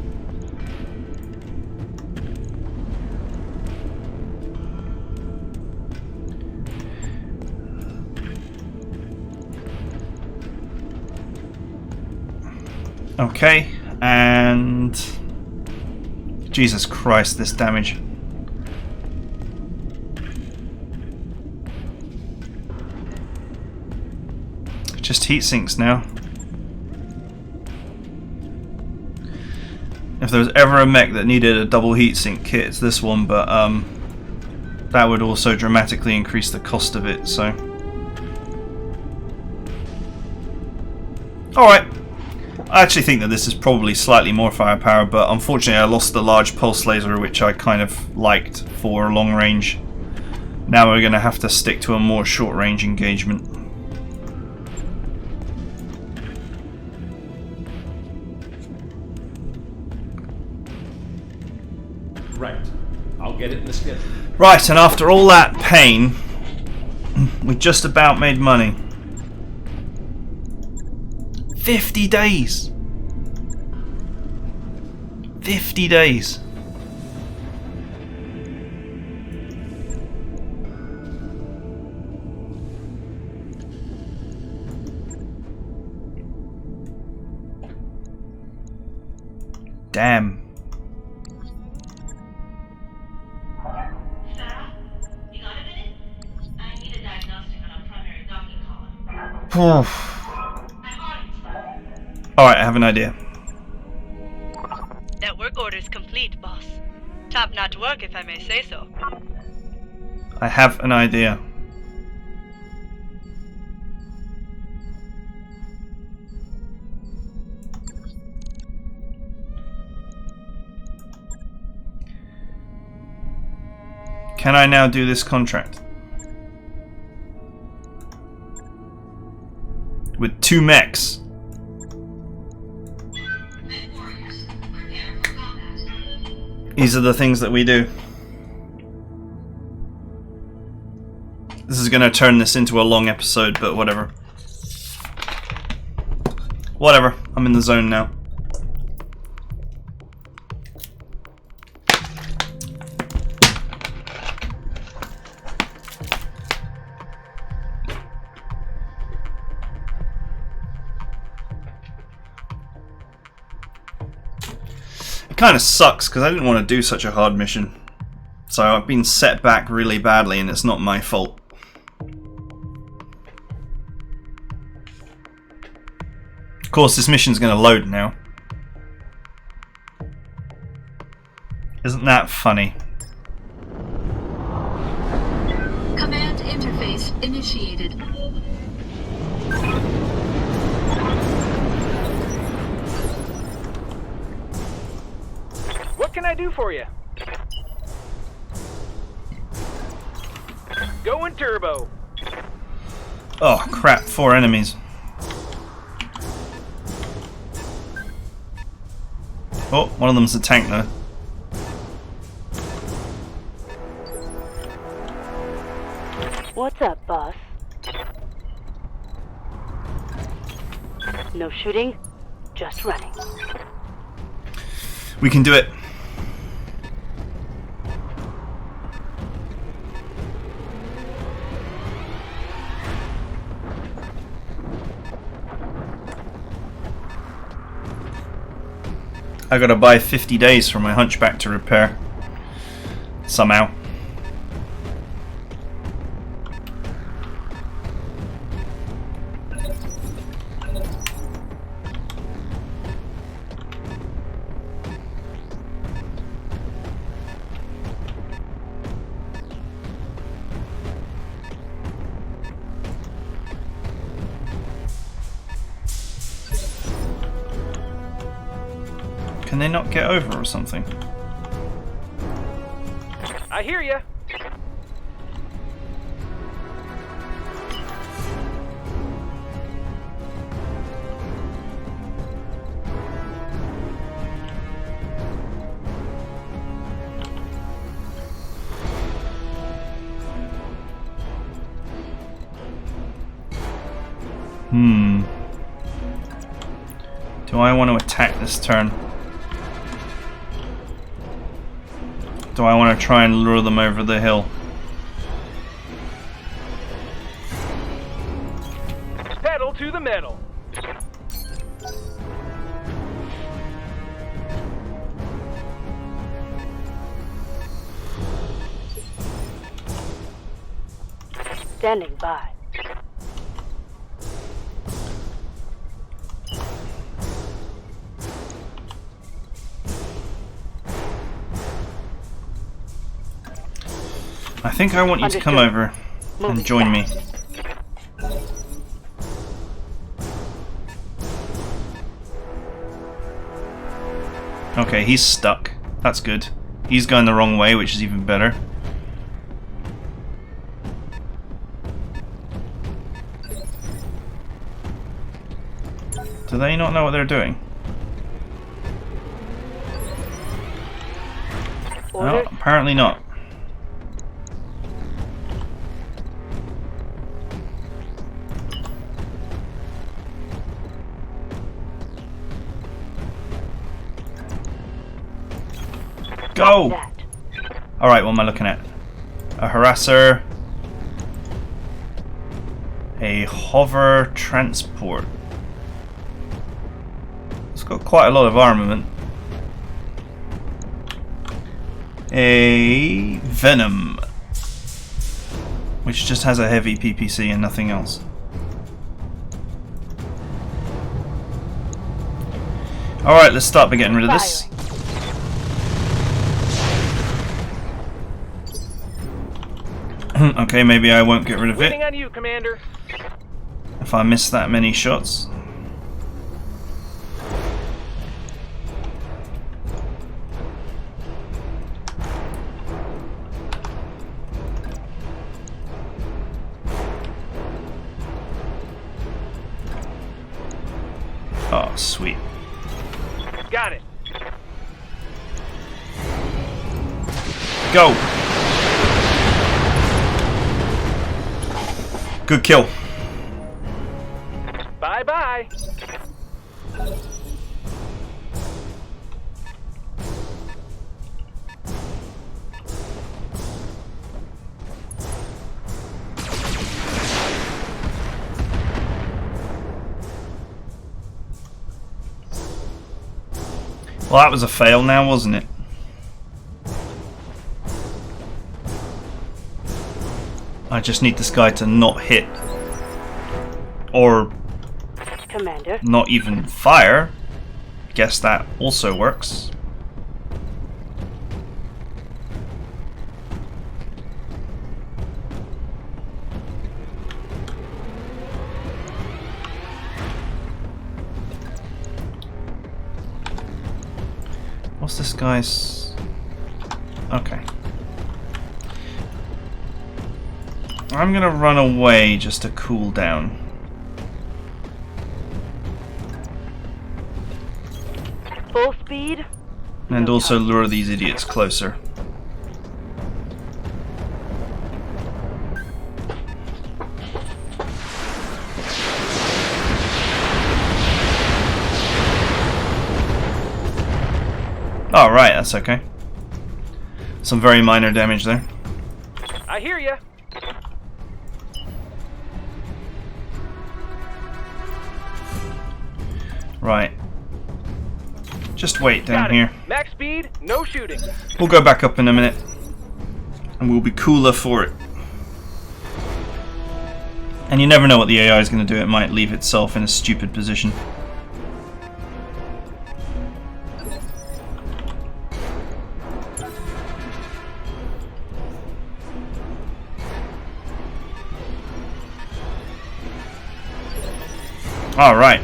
Okay, and Jesus Christ, this damage. Just heat sinks now. If there was ever a mech that needed a double heatsink kit, it's this one, but that would also dramatically increase the cost of it, so. Alright. I actually think that this is probably slightly more firepower, but unfortunately I lost the large pulse laser, which I kind of liked for long range. Now we're going to have to stick to a more short range engagement. Right. I'll get it in the schedule. Right, and after all that pain, we just about made money. 50 days. 50 days. Damn. Alright, I have an idea. That work order's complete, boss. Top-notch work, if I may say so. I have an idea. Can I now do this contract? With 2 mechs. These are the things that we do. This is going to turn this into a long episode, but whatever. Whatever, I'm in the zone now. It kind of sucks because I didn't want to do such a hard mission. So I've been set back really badly and it's not my fault. Of course, this mission's going to load now. Isn't that funny? Command interface initiated. What can I do for you? Going turbo. Oh crap, 4 enemies. Oh, one of them's a tank though. What's up, boss? No shooting, just running. We can do it. I gotta buy 50 days for my hunchback to repair. Somehow. Can they not get over or something? I hear ya. Do I want to attack this turn? Do I want to try and lure them over the hill? Pedal to the metal. Standing by. I think I want you to come over and join me. Okay, he's stuck. That's good. He's going the wrong way, which is even better. Do they not know what they're doing? No, apparently not. Go! Alright, what am I looking at? A harasser. A hover transport. It's got quite a lot of armament. A venom, which just has a heavy PPC and nothing else. Alright, let's start by getting rid of this. Okay, maybe I won't get rid of it Waiting on you, Commander. if I miss that many shots. Oh, sweet. Got it. Go! Good kill. Bye-bye. Well, that was a fail now, wasn't it? I just need this guy to not hit. Or Commander. not even fire. Guess that also works. What's this guy's... Okay. I'm gonna run away just to cool down. Full speed. And also lure these idiots closer. Oh, right, that's okay. Some very minor damage there. I hear ya. Right. Just wait down Got it. here. Max speed, no shooting. We'll go back up in a minute. And we'll be cooler for it. And you never know what the AI is going to do. It might leave itself in a stupid position. Alright.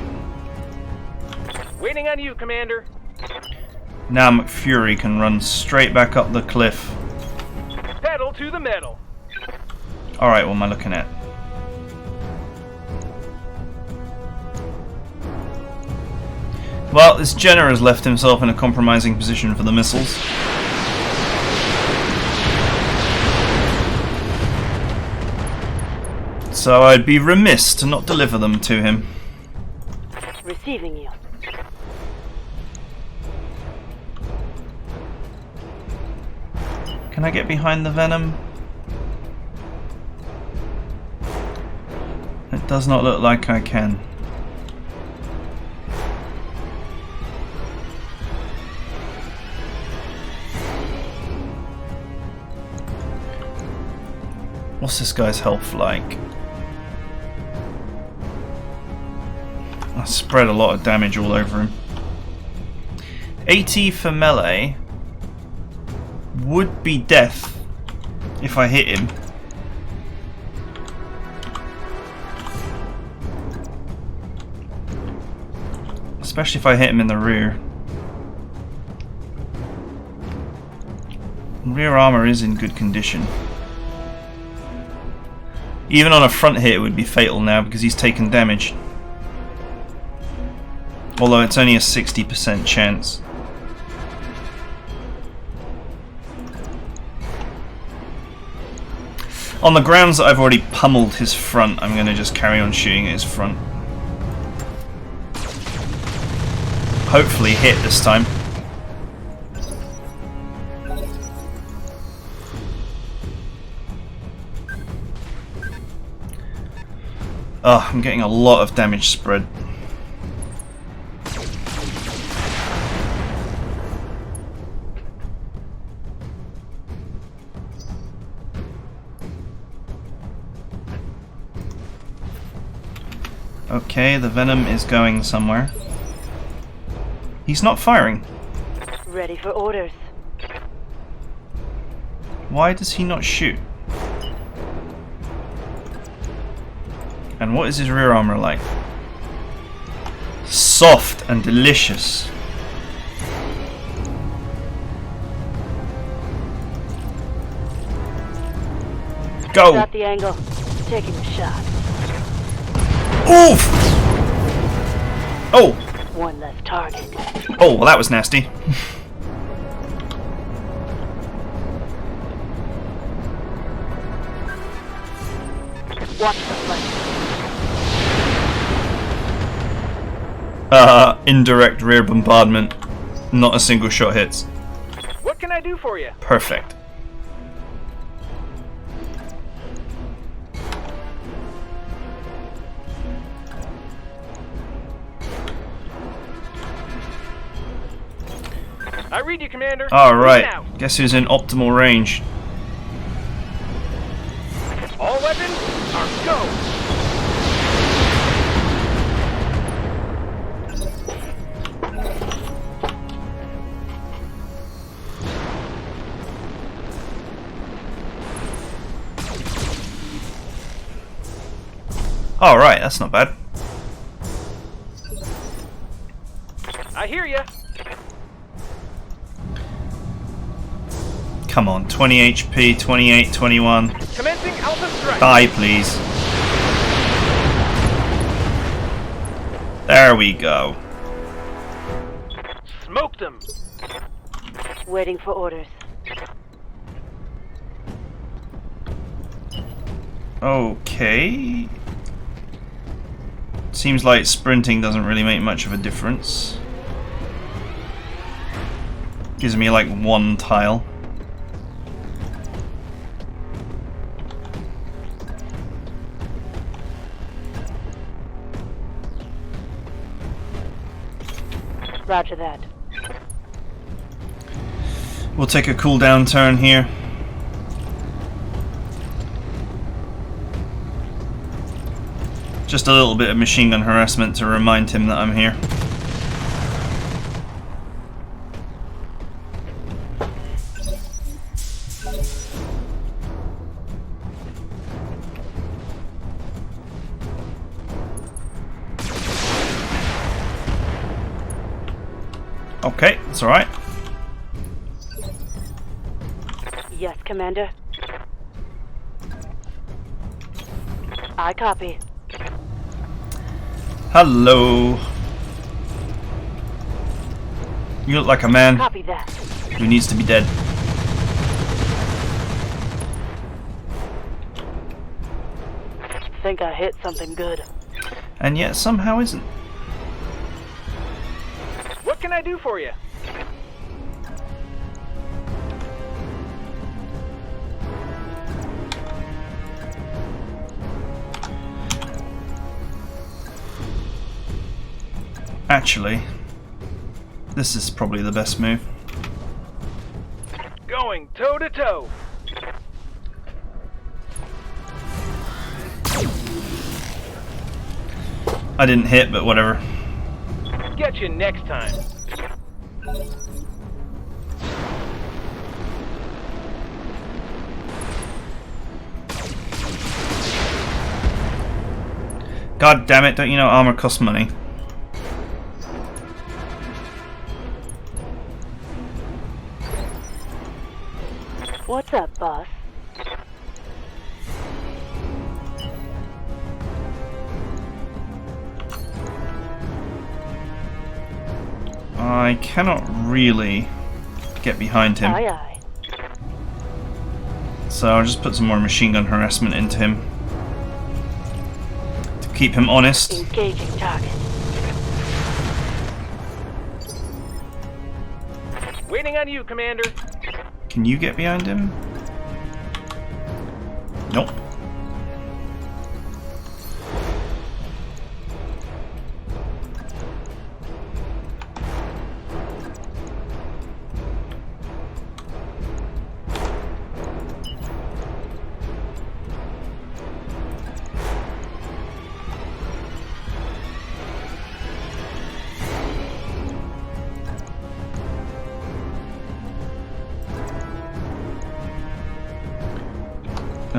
Waiting on you, Commander. Now McFury can run straight back up the cliff. Pedal to the metal. Alright, what am I looking at? Well, this Jenner has left himself in a compromising position for the missiles. So I'd be remiss to not deliver them to him. Receiving you. Can I get behind the Venom? It does not look like I can. What's this guy's health like? I spread a lot of damage all over him. 80 for melee would be death if I hit him. Especially if I hit him in the rear. Rear armor is in good condition. Even on a front hit it would be fatal now because he's taken damage. Although it's only a 60% chance. On the grounds that I've already pummeled his front, I'm going to just carry on shooting at his front. Hopefully hit this time. Oh, I'm getting a lot of damage spread. Okay, the Venom is going somewhere. He's not firing. Ready for orders. Why does he not shoot? And what is his rear armor like? Soft and delicious. Go! Got the angle. Taking a shot. Oof! Oh! One less target. Oh, well that was nasty. Watch the flank. Indirect rear bombardment. Not a single shot hits. What can I do for you? Perfect. I read you, Commander. Alright. Now. Guess who's in optimal range? All weapons are go. Alright, that's not bad. I hear ya. Come on, 20 HP, 28, 21. Commencing Alpha Strike. Die, please. There we go. Smoked them. Waiting for orders. Okay. Seems like sprinting doesn't really make much of a difference. Gives me like one tile. Roger that. We'll take a cooldown turn here. Just a little bit of machine gun harassment to remind him that I'm here. Okay, that's alright. Yes, Commander. I copy. Hello. You look like a man Copy that. who needs to be dead. Think I hit something good. And yet somehow isn't. What can I do for you? Actually, this is probably the best move. Going toe to toe. I didn't hit, but whatever. Get you next time. God damn it, don't you know armor costs money? What's up, boss? I cannot really get behind him. Aye, aye. So I'll just put some more machine gun harassment into him. To keep him honest. Engaging target. Waiting on you, Commander. Can you get behind him? Nope.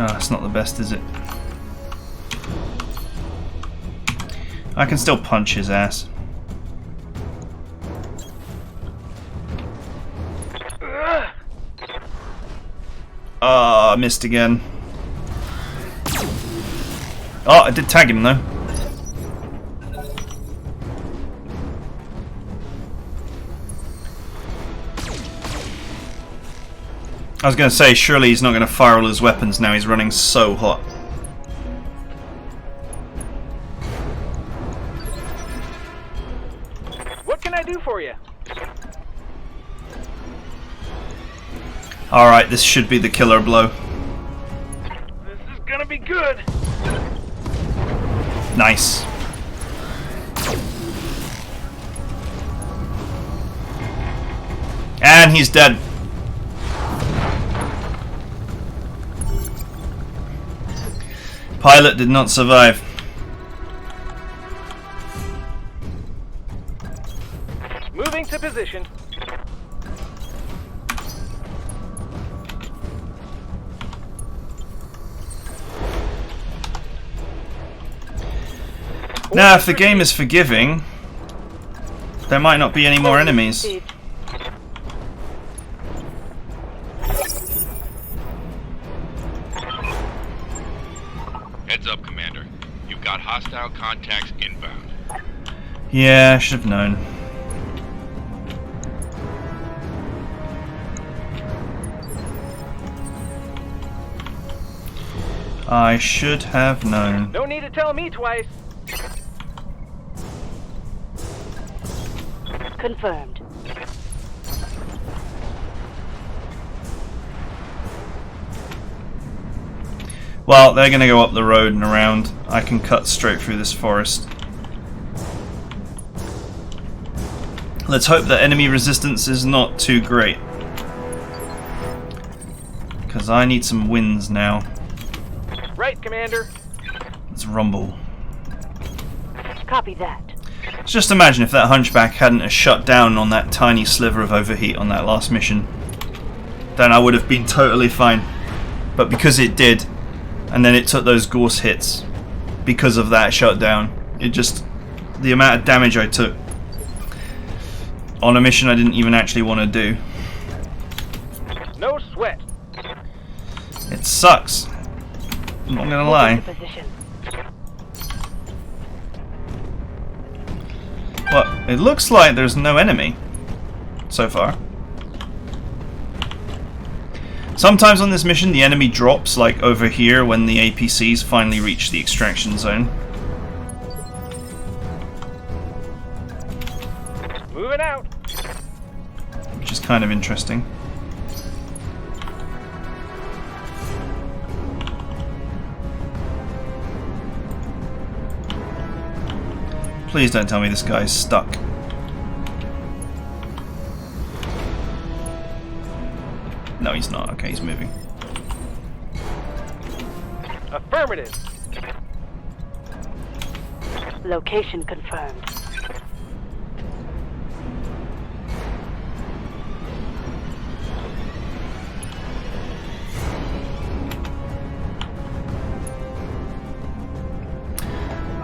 Ah, it's not the best, is it? I can still punch his ass. Ah, I missed again. Oh, I did tag him though. I was going to say, surely he's not going to fire all his weapons now, he's running so hot. What can I do for you? Alright, this should be the killer blow. This is gonna be good. Nice. And he's dead. Pilot did not survive. Moving to position. Now, if the game is forgiving, there might not be any more enemies. Heads up, Commander. You've got hostile contacts inbound. Yeah, I should have known. I should have known. No need to tell me twice. Confirmed. Well, they're going to go up the road and around. I can cut straight through this forest. Let's hope that enemy resistance is not too great. Because I need some wins now. Right, Commander. Let's rumble. Copy that. Just imagine if that hunchback hadn't have shut down on that tiny sliver of overheat on that last mission. Then I would have been totally fine. But because it did, and then it took those gorse hits, because of that shutdown, it just... the amount of damage I took on a mission I didn't even actually want to do. No sweat. It sucks. I'm not gonna lie. Moving to position. Well, it looks like there's no enemy so far. Sometimes on this mission the enemy drops, like over here when the APCs finally reach the extraction zone. Moving out. Which is kind of interesting. Please don't tell me this guy's stuck. No, he's not. Okay, he's moving. Affirmative. Location confirmed.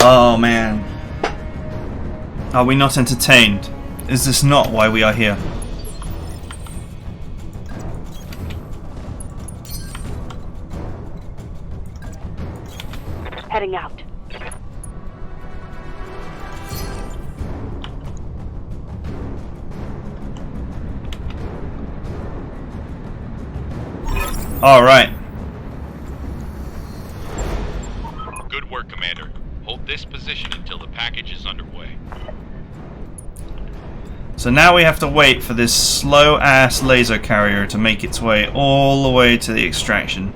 Oh man. Are we not entertained? Is this not why we are here? Heading out. Alright. Good work, Commander. Hold this position until the package is underway. So now we have to wait for this slow-ass laser carrier to make its way all the way to the extraction.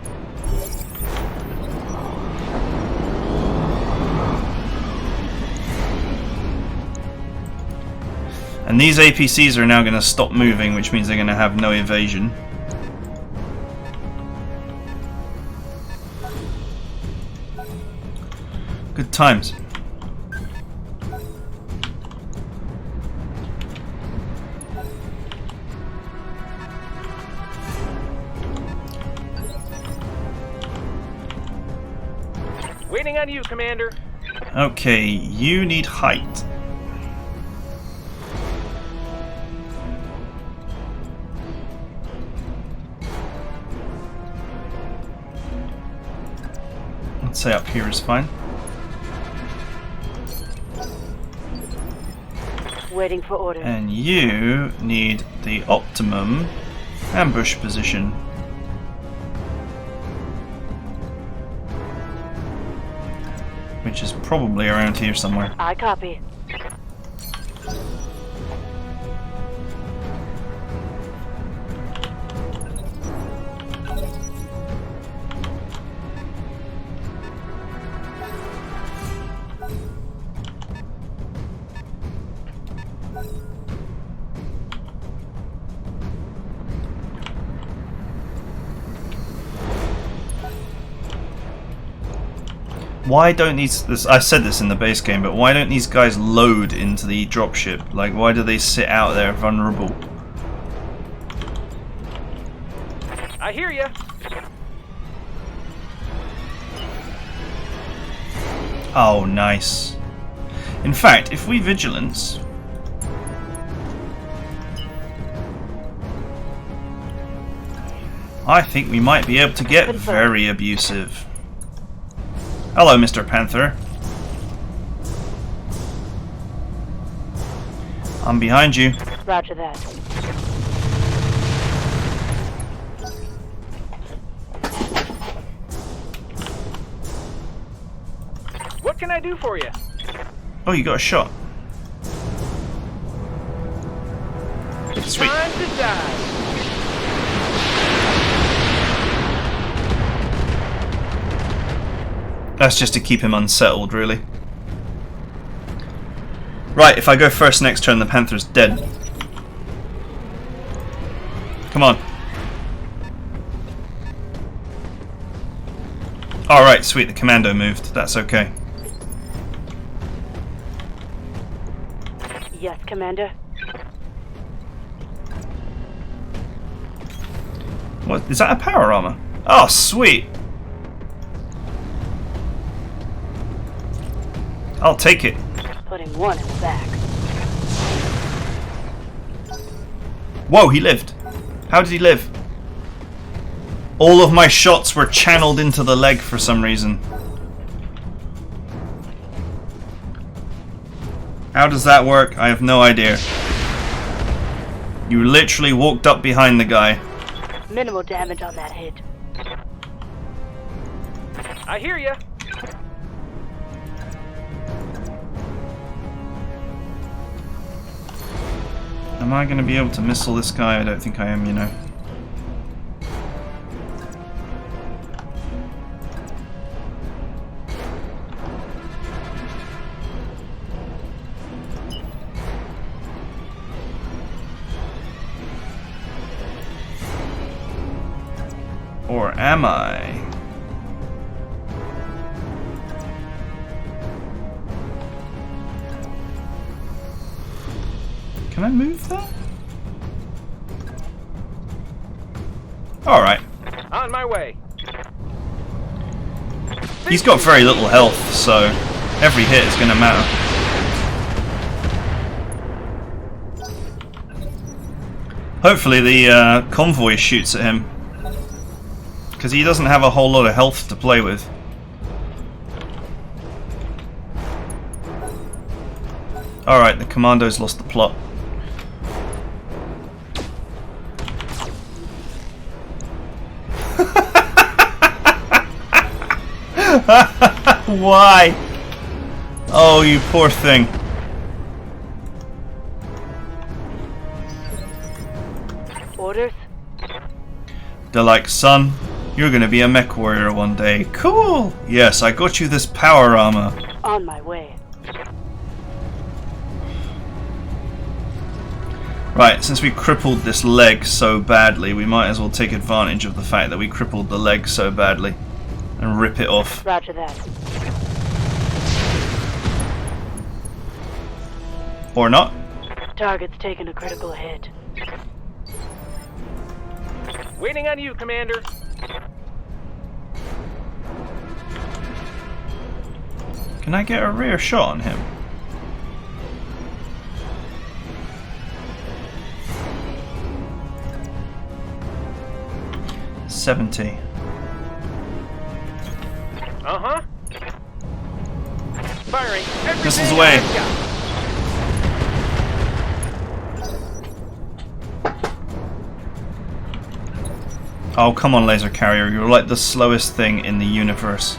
And these APCs are now going to stop moving, which means they're going to have no evasion. Good times. Waiting on you, Commander. Okay, you need height. Let's say up here is fine. Waiting for orders. And you need the optimum ambush position. Which is probably around here somewhere. I copy. Why don't these... I said this in the base game, but why don't these guys load into the dropship? Like, why do they sit out there vulnerable? I hear ya. Oh, nice. In fact, if we vigilance... I think we might be able to get very abusive. Hello, Mr. Panther. I'm behind you. Roger that. What can I do for you? Oh, you got a shot. Sweet. Time to die. That's just to keep him unsettled, really. Right, if I go first next turn, the Panther's dead. Come on. Alright, sweet, the commando moved. That's okay. Yes, Commander. What? Is that a power armor? Oh, sweet. I'll take it. Putting one in the back. Whoa, he lived. How did he live? All of my shots were channeled into the leg for some reason. How does that work? I have no idea. You literally walked up behind the guy. Minimal damage on that hit. I hear ya. Am I going to be able to missile this guy? I don't think I am, you know. Or am I? Can I move that? Alright. On my way. He's got very little health, so every hit is going to matter. Hopefully the convoy shoots at him, because he doesn't have a whole lot of health to play with. Alright, the commando's lost the plot. Why? Oh, you poor thing. Orders? They're like, son, you're gonna be a mech warrior one day. Cool! Yes, I got you this power armor. On my way. Right, since we crippled this leg so badly, we might as well take advantage of the fact that we crippled the leg so badly and rip it off. Roger that. Or not. Target's taken a critical hit. Waiting on you, Commander. Can I get a rear shot on him? $70. Uh-huh. Firing. Missiles everything away. I've got. Oh, come on, laser carrier. You're like the slowest thing in the universe.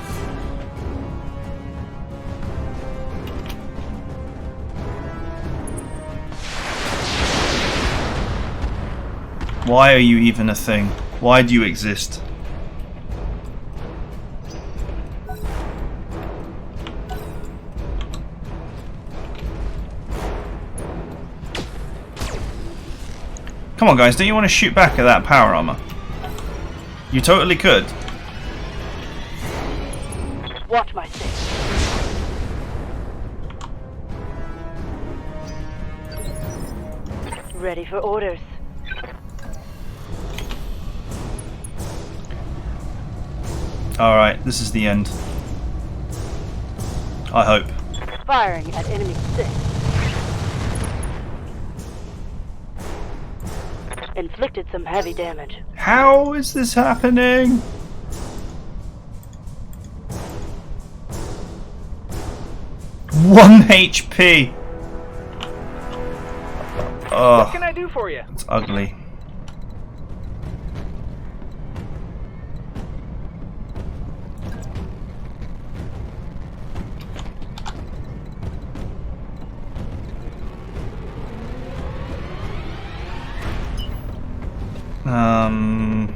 Why are you even a thing? Why do you exist? Come on, guys, don't you want to shoot back at that power armor? You totally could. Watch my six. Ready for orders. Alright, this is the end. I hope. Firing at enemy six. Inflicted some heavy damage. How is this happening? One HP. What Oh, can I do for you? it's ugly.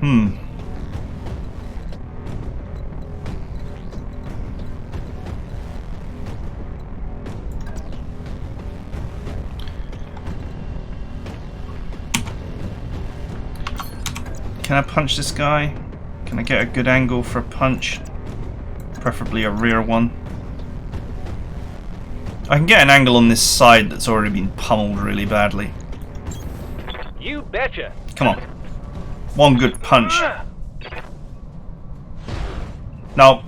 Hmm. Can I punch this guy? Can I get a good angle for a punch? Preferably a rear one. I can get an angle on this side that's already been pummeled really badly. You betcha. Come on. One good punch. No.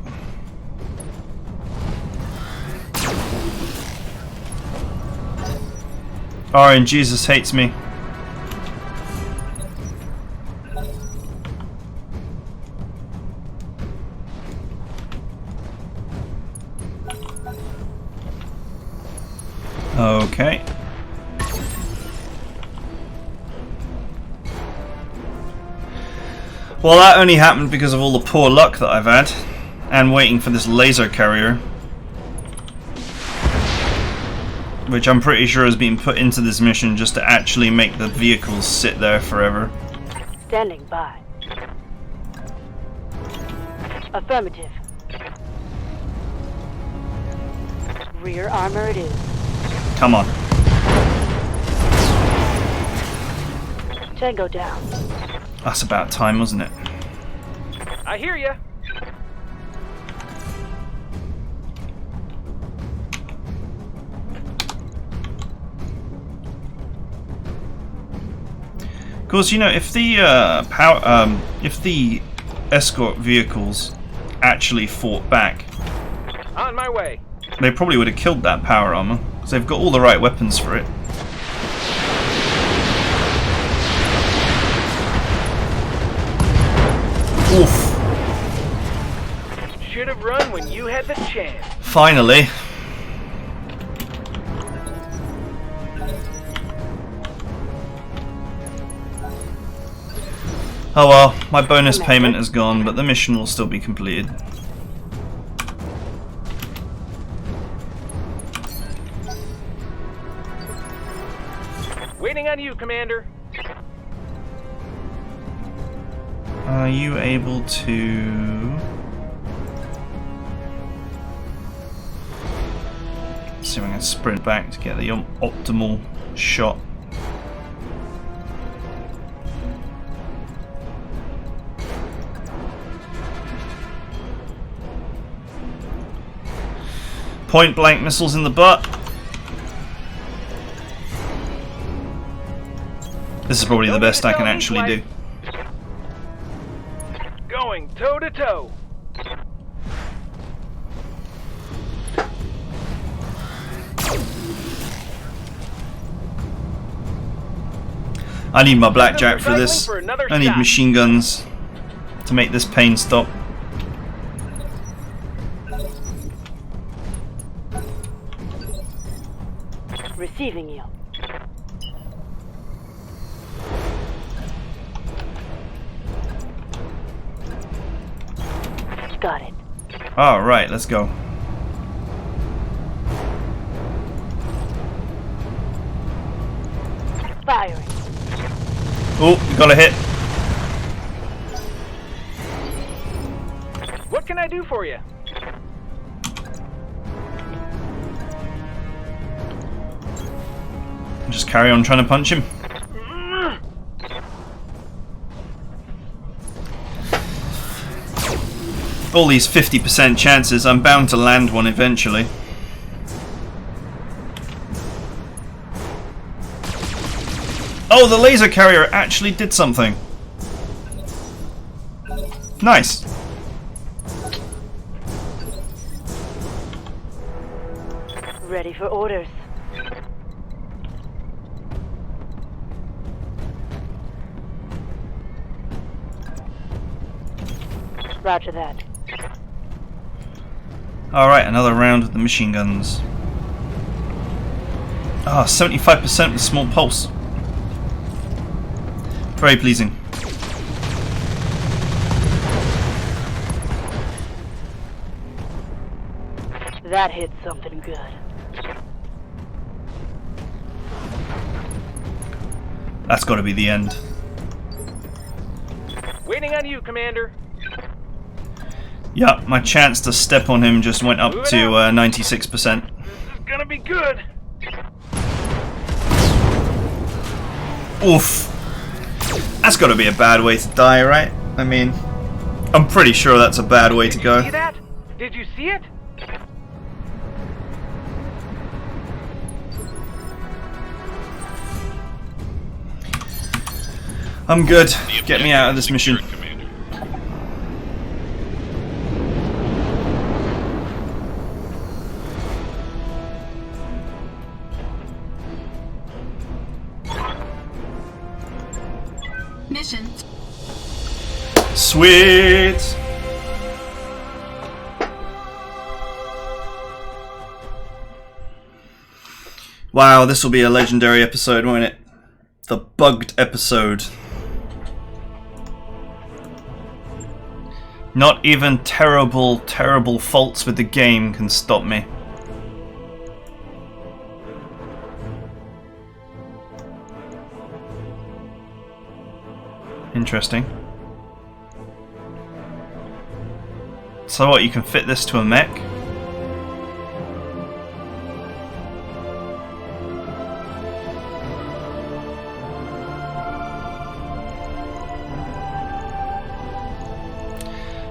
Orange, Jesus hates me. Okay. Well, that only happened because of all the poor luck that I've had, and waiting for this laser carrier, which I'm pretty sure has been put into this mission just to actually make the vehicles sit there forever. Standing by. Affirmative. Rear armor it is. Come on. Tango down. That's about time, wasn't it? I hear ya. Of course, you know, if the if the escort vehicles actually fought back, On my way. they probably would have killed that power armor because they've got all the right weapons for it. Oof! Should have run when you had the chance. Finally. Oh well, my bonus payment is gone, but the mission will still be completed. Waiting on you, Commander. Are you able to... Let's see if I can sprint back to get the optimal shot. Point blank missiles in the butt. This is probably the best I can actually do. Going toe to toe. I need my blackjack for Recycling this. for another I need stop. machine guns to make this pain stop. Receiving you. Got it. Alright, let's go. Firing. Oh, we got a hit. What can I do for you? Just carry on trying to punch him. All these 50% chances, I'm bound to land one eventually. Oh, the laser carrier actually did something. Nice. Ready for orders. Roger that. Alright, another round of the machine guns. Ah, 75% with small pulse. Very pleasing. That hit something good. That's got to be the end. Waiting on you, Commander. Yeah, my chance to step on him just went up to 96%. This is gonna be good. Oof. That's got to be a bad way to die, right? I mean, I'm pretty sure that's a bad way to Did you go. see that? Did you see it? I'm good. Get me out of this mission. Commander. Mission. Sweet! Wow, this will be a legendary episode, won't it? The bugged episode. Not even terrible, terrible faults with the game can stop me. Interesting. So what, you can fit this to a mech?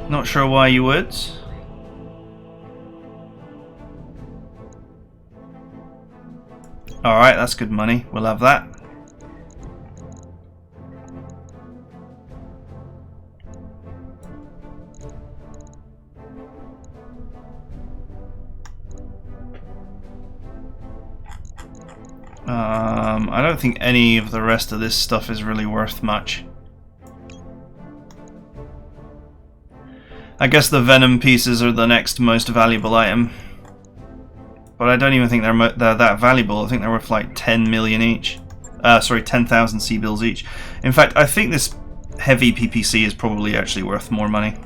Not sure why you would. Alright, that's good money. We'll have that. I don't think any of the rest of this stuff is really worth much. I guess the Venom pieces are the next most valuable item. But I don't even think they're that valuable. I think they're worth like 10 million each. Sorry, 10,000 C-bills each. In fact, I think this heavy PPC is probably actually worth more money.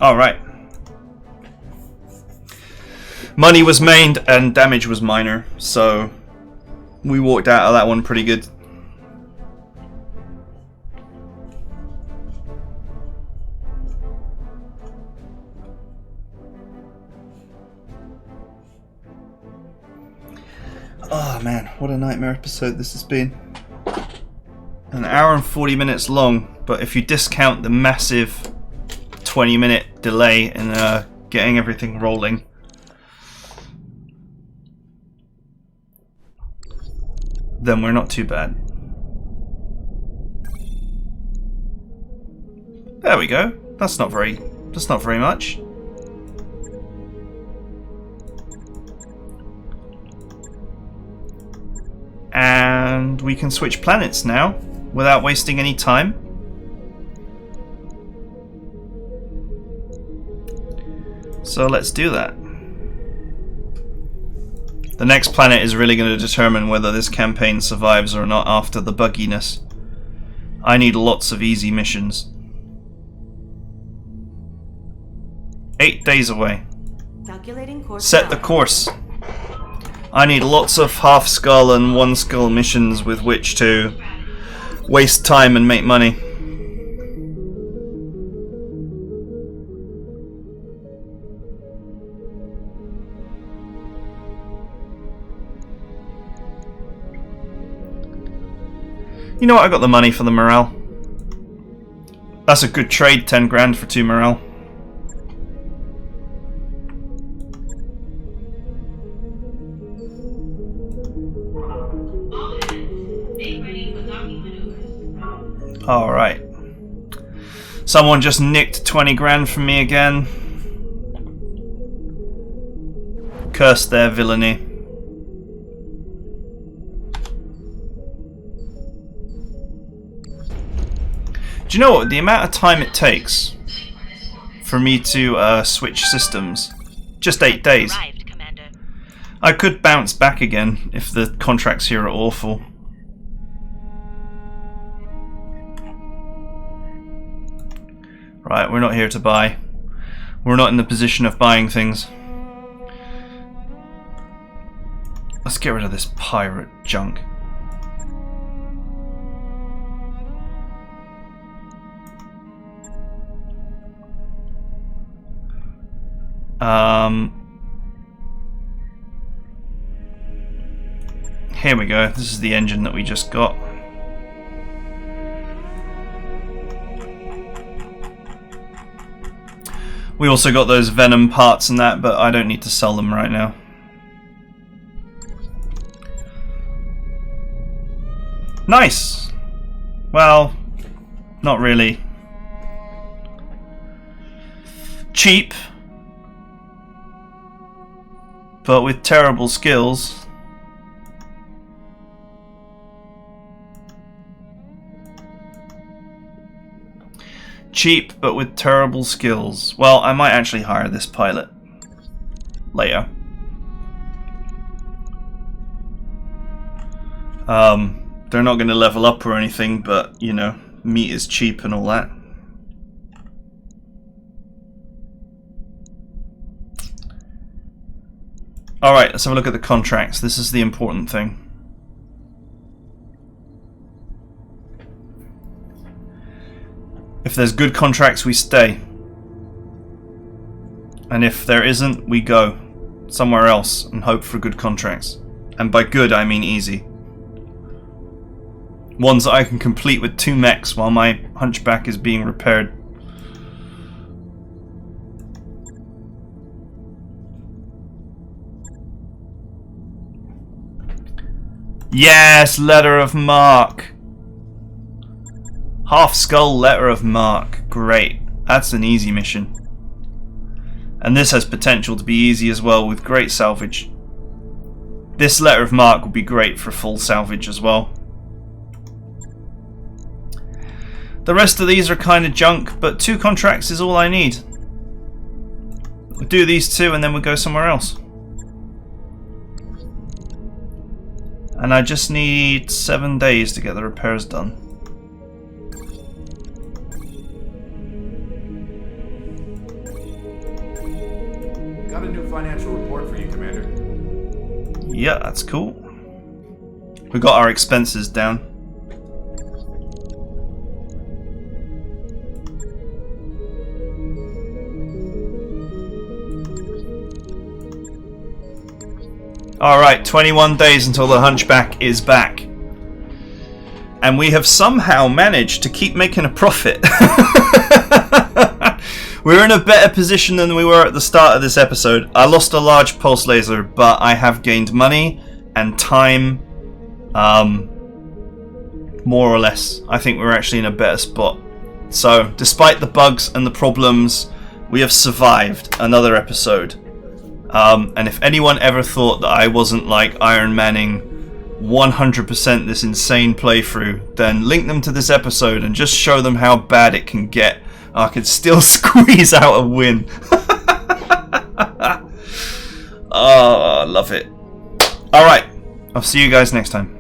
Alright. Money was made and damage was minor, so we walked out of that one pretty good. Oh man, what a nightmare episode this has been. An hour and 40 minutes long, but if you discount the massive 20-minute delay in getting everything rolling, then we're not too bad. There we go. That's not very much. And we can switch planets now without wasting any time. So let's do that. The next planet is really going to determine whether this campaign survives or not after the bugginess. I need lots of easy missions. 8 days away. Calculating course. Set the course. I need lots of half skull and one skull missions with which to waste time and make money. You know what? I got the money for the morale. That's a good trade, 10 grand for 2 morale. Alright. Someone just nicked 20 grand from me again. Curse their villainy. Do you know what? The amount of time it takes for me to switch systems, just 8 days. Arrived, Commander. I could bounce back again if the contracts here are awful. Right, we're not here to buy. We're not in the position of buying things. Let's get rid of this pirate junk. Here we go. This is the engine that we just got. We also got those Venom parts and that, but I don't need to sell them right now. Nice! Well, not really. Cheap, but with terrible skills. Cheap, but with terrible skills. Well, I might actually hire this pilot later. They're not going to level up or anything, but, you know, meat is cheap and all that. Alright, let's have a look at the contracts. This is the important thing. If there's good contracts, we stay. And if there isn't, we go somewhere else and hope for good contracts. And by good, I mean easy. Ones that I can complete with 2 mechs while my hunchback is being repaired. Yes, letter of marque. Half skull letter of marque. Great. That's an easy mission. And this has potential to be easy as well with great salvage. This letter of marque would be great for full salvage as well. The rest of these are kind of junk, but 2 contracts is all I need. We'll do these 2 and then we'll go somewhere else. And I just need 7 days to get the repairs done. Got a new financial report for you, Commander. Yeah, that's cool. We got our expenses down. Alright, 21 days until the hunchback is back. And we have somehow managed to keep making a profit. We're in a better position than we were at the start of this episode. I lost a large pulse laser, but I have gained money and time. More or less. I think we're actually in a better spot. So, despite the bugs and the problems, we have survived another episode. And if anyone ever thought that I wasn't like Iron Manning 100% this insane playthrough, then link them to this episode and just show them how bad it can get. I could still squeeze out a win. Oh, I love it. Alright, I'll see you guys next time.